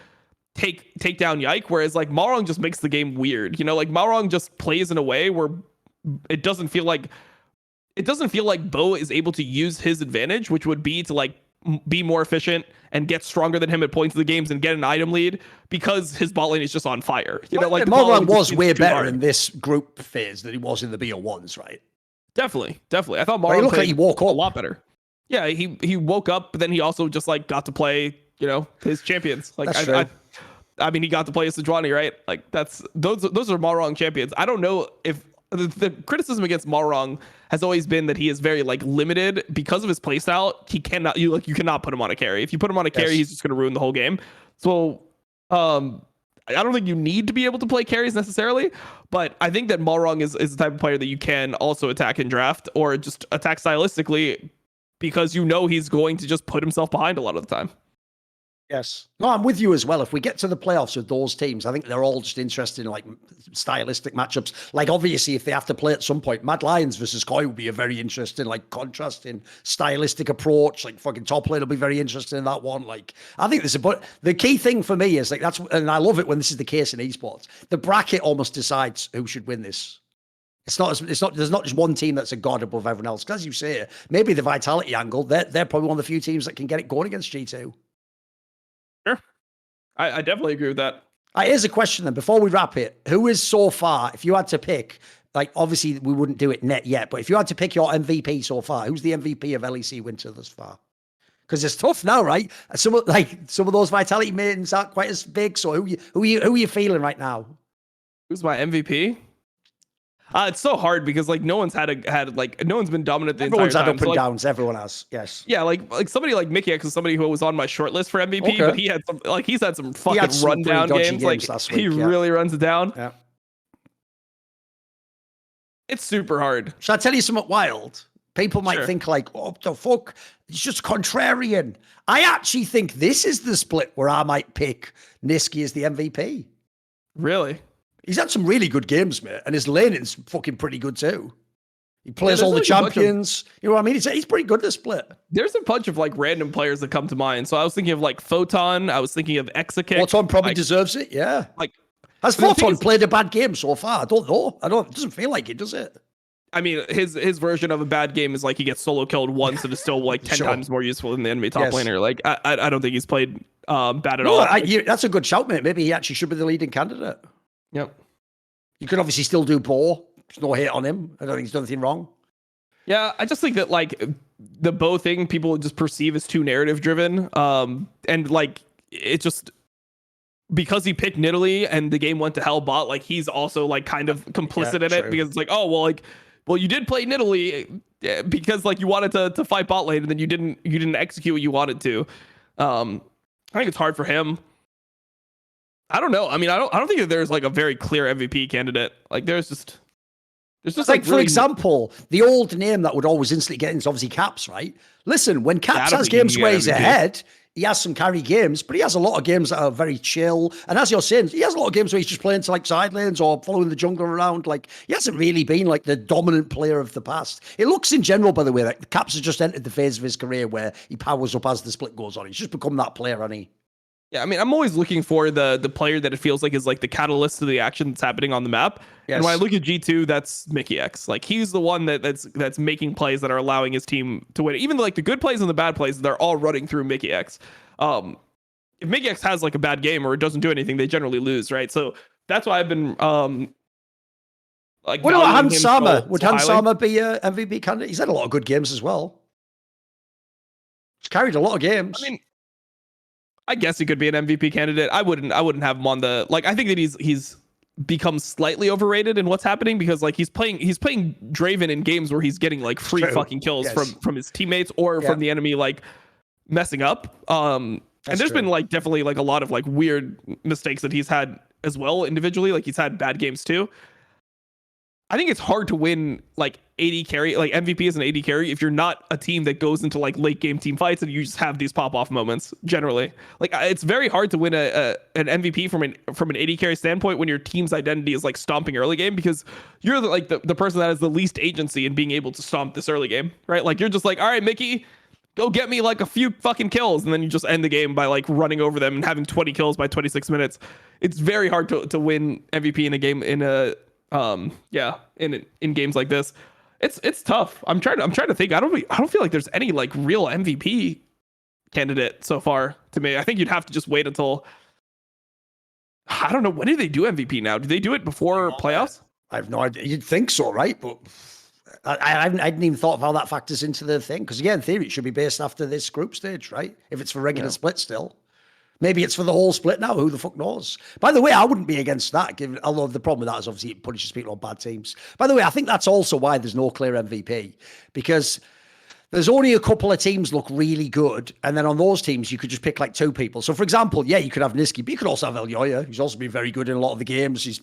take down Yike, whereas like Malrong just makes the game weird. You know, like Malrong just plays in a way where it doesn't feel like Bo is able to use his advantage, which would be to like be more efficient and get stronger than him at points of the games and get an item lead, because his bot lane is just on fire. You know, like Malrong was way better in this group phase than he was in the BO1s, right? Definitely. I thought Malrong looked like he woke up a lot better. Yeah, he woke up, but then he also just like got to play, you know, his champions. Like I mean, he got to play as Sejuani, right? Like those are Malrong champions. I don't know if the criticism against Malrong has always been that he is very like limited because of his playstyle. You cannot put him on a carry. If you put him on a carry, he's just going to ruin the whole game. So I don't think you need to be able to play carries necessarily, but I think that Malrong is the type of player that you can also attack in draft or just attack stylistically, because you know he's going to just put himself behind a lot of the time. Yes. No, I'm with you as well. If we get to the playoffs with those teams, I think they're all just interested in like stylistic matchups. Like obviously, if they have to play at some point, Mad Lions versus Koi will be a very interesting, like contrasting stylistic approach. Like fucking top lane will be very interesting in that one. Like I think there's but the key thing for me is like that's, and I love it when this is the case in esports. The bracket almost decides who should win this. It's not. There's not just one team that's a god above everyone else. Because as you say, maybe the vitality angle, they're probably one of the few teams that can get it going against G2. Sure. I definitely agree with that. Here's a question then, before we wrap it. Who is so far, if you had to pick, like obviously we wouldn't do it net yet, but if you had to pick your MVP so far, who's the MVP of LEC Winter thus far? Because it's tough now, right? Some of those vitality mains aren't quite as big. So who are you feeling right now? Who's my MVP? It's so hard because like no one's no one's been dominant the Everyone's entire time. Everyone's had up and downs. Everyone has. Yes. Yeah, like somebody like Mickey X is somebody who was on my short list for MVP, Okay. but he's had some fucking rundown games. Like last week, he really runs it down. Yeah. It's super hard. Shall I tell you something wild? People might Sure. think like, "Oh, the fuck? It's just contrarian." I actually think this is the split where I might pick Niski as the MVP. Really? He's had some really good games, mate, and his laning's fucking pretty good too. He plays all the like a bunch champions. You know what I mean? He's pretty good this split. There's a bunch of like random players that come to mind. So I was thinking of like Photon. I was thinking of Exakick. Photon probably like, deserves it. Yeah. Like, has Photon played a bad game so far? I don't know. It doesn't feel like it, does it? I mean, his version of a bad game is like he gets solo killed once and is still like 10 Sure. times more useful than the enemy top Yes. laner. Like I don't think he's played bad at No, all. that's a good shout, mate. Maybe he actually should be the leading candidate. Yep. You could obviously still do Bo. There's no hate on him. I don't think he's done anything wrong. Yeah, I just think that like the Bo thing people just perceive as too narrative driven. And like it just because he picked Nidalee and the game went to hell bot, like he's also like kind of complicit in it because it's like, oh well you did play Nidalee because like you wanted to fight bot lane and then you didn't execute what you wanted to. I think it's hard for him. I don't know. I mean, I don't think that there's like a very clear MVP candidate. Like there's just like for really, example, the old name that would always instantly get into obviously Caps, right? Listen, when Caps has games where he's ahead, he has some carry games, but he has a lot of games that are very chill. And as you're saying, he has a lot of games where he's just playing to like side lanes or following the jungle around. Like he hasn't really been like the dominant player of the past. It looks in general, by the way, like Caps has just entered the phase of his career where he powers up as the split goes on. He's just become that player, hasn't he? Yeah, I mean, I'm always looking for the player that it feels like is like the catalyst to the action that's happening on the map. Yes. And when I look at G2, that's Mickey X. Like he's the one that's making plays that are allowing his team to win. Even like the good plays and the bad plays, they're all running through Mickey X. If Mickey X has like a bad game or it doesn't do anything, they generally lose, right? So that's why I've been like. What about Hans Sama? Would Hans Sama be a MVP candidate? He's had a lot of good games as well. He's carried a lot of games. I mean, I guess he could be an MVP candidate. I wouldn't have him on the like. I think that he's become slightly overrated in what's happening because like he's playing Draven in games where he's getting like free fucking kills from his teammates or from the enemy like messing up. And there's been like definitely like a lot of like weird mistakes that he's had as well individually. Like he's had bad games too. I think it's hard to win like AD carry, like MVP as an AD carry, if you're not a team that goes into like late game team fights and you just have these pop off moments. Generally, like it's very hard to win an MVP from an AD carry standpoint when your team's identity is like stomping early game because you're the person that has the least agency in being able to stomp this early game, right? Like you're just like, all right, Mickey, go get me like a few fucking kills, and then you just end the game by like running over them and having 20 kills by 26 minutes. It's very hard to win MVP in a game in games like this. It's tough. I'm trying to think. I don't feel like there's any like real MVP candidate so far to me. I think you'd have to just wait until I don't know, when do they do MVP now? Do they do it before playoffs? I have no idea. You'd think so, right? But I hadn't even thought of how that factors into the thing. Because yeah, in theory, it should be based after this group stage, right? If it's for regular split still. Maybe it's for the whole split now. Who the fuck knows? By the way, I wouldn't be against that, although the problem with that is obviously it punishes people on bad teams. By the way, I think that's also why there's no clear MVP, because there's only a couple of teams look really good, and then on those teams, you could just pick like two people. So, for example, yeah, you could have Niski, but you could also have Elyoya, who's also been very good in a lot of the games. He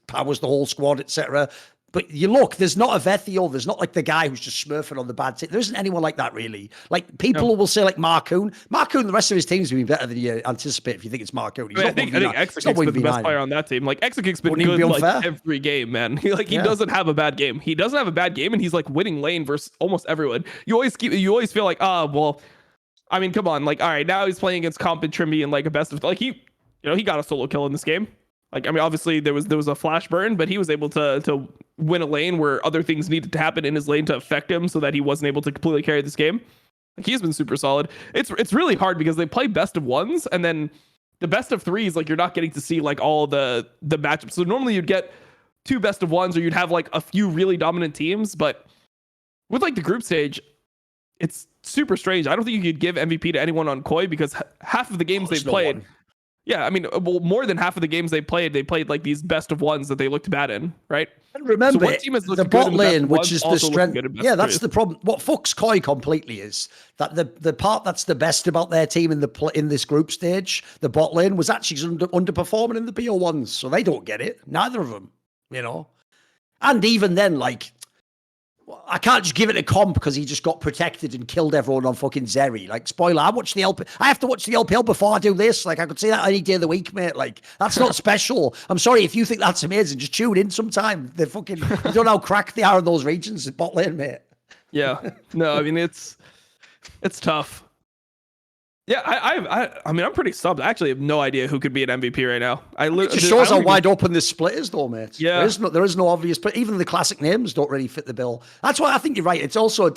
powers the whole squad, etc. But you look, there's not a Vethiel, there's not like the guy who's just smurfing on the bad team. There isn't anyone like that, really. Like, people will say, like, Marcoon. Marcoon, the rest of his team's been better than you anticipate if you think it's Marcoon. I think Exakic's been the best player on that team. Like, Exakic's been good like every game, man. He doesn't have a bad game. He doesn't have a bad game, and he's like winning lane versus almost everyone. You always feel like, well, I mean, come on, like, all right, now he's playing against Comp and Trimby and like a best of, like, he got a solo kill in this game. Like, I mean, obviously there was a flash burn, but he was able to win a lane where other things needed to happen in his lane to affect him so that he wasn't able to completely carry this game. Like, he's been super solid. It's really hard because they play best of ones, and then the best of threes, like, you're not getting to see like all the matchups. So normally you'd get 2 best of ones, or you'd have like a few really dominant teams, but with like the group stage, it's super strange. I don't think you could give MVP to anyone on Koi because half of the games they've played. Yeah, I mean, well, more than half of the games they played like these best of ones that they looked bad in, right? And remember, so the bot lane, which is the strength. Yeah, that's the problem. What fucks Koi completely is that the part that's the best about their team in this group stage, the bot lane, was actually underperforming in the BO1s, so they don't get it. Neither of them, And even then, like, I can't just give it a comp because he just got protected and killed everyone on fucking Zeri. Like, spoiler, I have to watch the LPL before I do this. Like, I could say that any day of the week, mate. Like, that's not special. I'm sorry if you think that's amazing. Just tune in sometime. They're fucking, you don't know how cracked they are in those regions at bot lane, mate. Yeah. No, I mean, it's tough. Yeah, I mean, I'm pretty stumped. I actually have no idea who could be an MVP right now. It just shows how wide open this split is, though, mate. Yeah, there is no obvious, but even the classic names don't really fit the bill. That's why I think you're right. It's also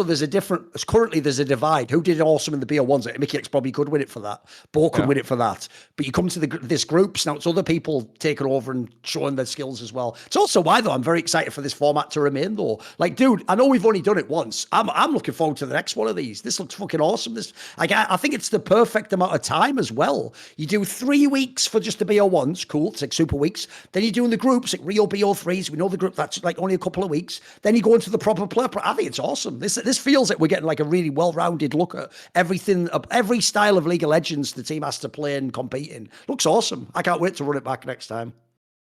there's a different. Currently, there's a divide. Who did awesome in the BO1s? Like, Mickey X probably could win it for that. Bo could win it for that. But you come to this groups now. It's other people taking over and showing their skills as well. It's also why, though, I'm very excited for this format to remain, though. Like, dude, I know we've only done it once. I'm looking forward to the next one of these. This looks fucking awesome. I think it's the perfect amount of time as well. You do 3 weeks for just the BO1s, cool, it's like super weeks. Then you do in the groups, like real BO3s. We know the group, that's like only a couple of weeks. Then you go into the proper player. I think it's awesome. This feels like we're getting like a really well-rounded look at everything, every style of League of Legends the team has to play and compete in. Looks awesome. I can't wait to run it back next time.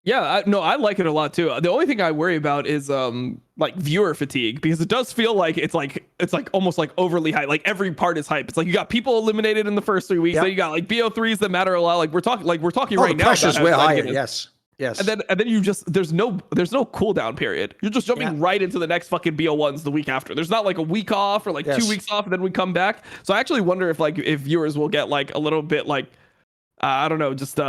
Yeah, I like it a lot too. The only thing I worry about is like viewer fatigue, because it does feel like it's like almost like overly hype. Like every part is hype. It's like you got people eliminated in the first 3 weeks. Then you got like BO3s that matter a lot. Like we're talking right now. Pressure's way higher. Yes. And then you just there's no cooldown period. You're just jumping right into the next fucking BO1s the week after. There's not like a week off or like 2 weeks off and then we come back. So I actually wonder if viewers will get like a little bit like I don't know, just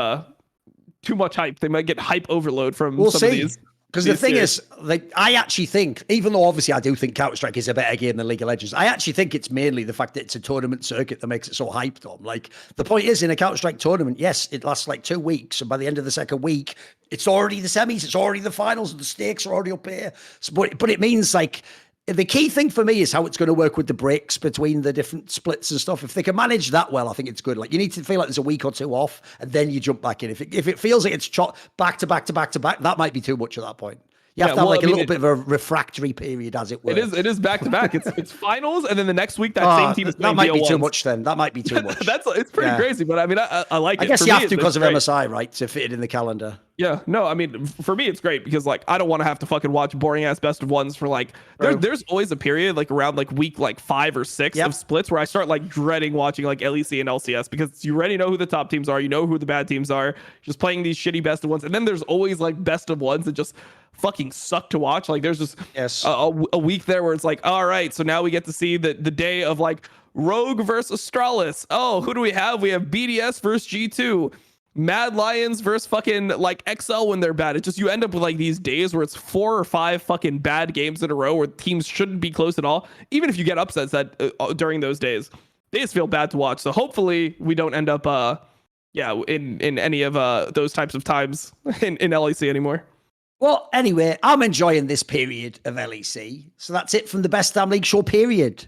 too much hype. They might get hype overload from some of these. Because the thing is, like, I actually think, even though obviously I do think Counter-Strike is a better game than League of Legends, I actually think it's mainly the fact that it's a tournament circuit that makes it so hyped on. Like, the point is, in a Counter-Strike tournament, yes, it lasts like 2 weeks, and by the end of the second week, it's already the semis, it's already the finals, and the stakes are already up here. So, but it means, like, the key thing for me is how it's going to work with the breaks between the different splits and stuff. If they can manage that well, I think it's good. Like, you need to feel like there's a week or two off, and then you jump back in. If it feels like it's back to back to back to back, that might be too much at that point. You have to have a little bit of a refractory period, as it were. It is back to back. It's finals, and then the next week that same team is playing. That might be too much. Then that might be too much. It's pretty crazy, but I mean, I like it. I guess you have to because of MSI, right, to fit it in the calendar. Yeah, no, I mean, for me, it's great because like I don't want to have to fucking watch boring ass best of ones for like. There's always a period like around like week like 5 or 6 of splits where I start like dreading watching like LEC and LCS because you already know who the top teams are, you know who the bad teams are, just playing these shitty best of ones, and then there's always like best of ones that just fucking suck to watch. Like there's just a week there where it's like, all right, so now we get to see the day of like Rogue versus Astralis. Oh, who do we have? We have BDS versus G2. Mad Lions versus fucking like XL when they're bad. It's just you end up with like these days where it's 4 or 5 fucking bad games in a row where teams shouldn't be close at all. Even if you get upsets that during those days, they just feel bad to watch. So hopefully we don't end up in any of those types of times in LEC anymore. Well, anyway, I'm enjoying this period of LEC. So that's it from the Best Damn League show, period.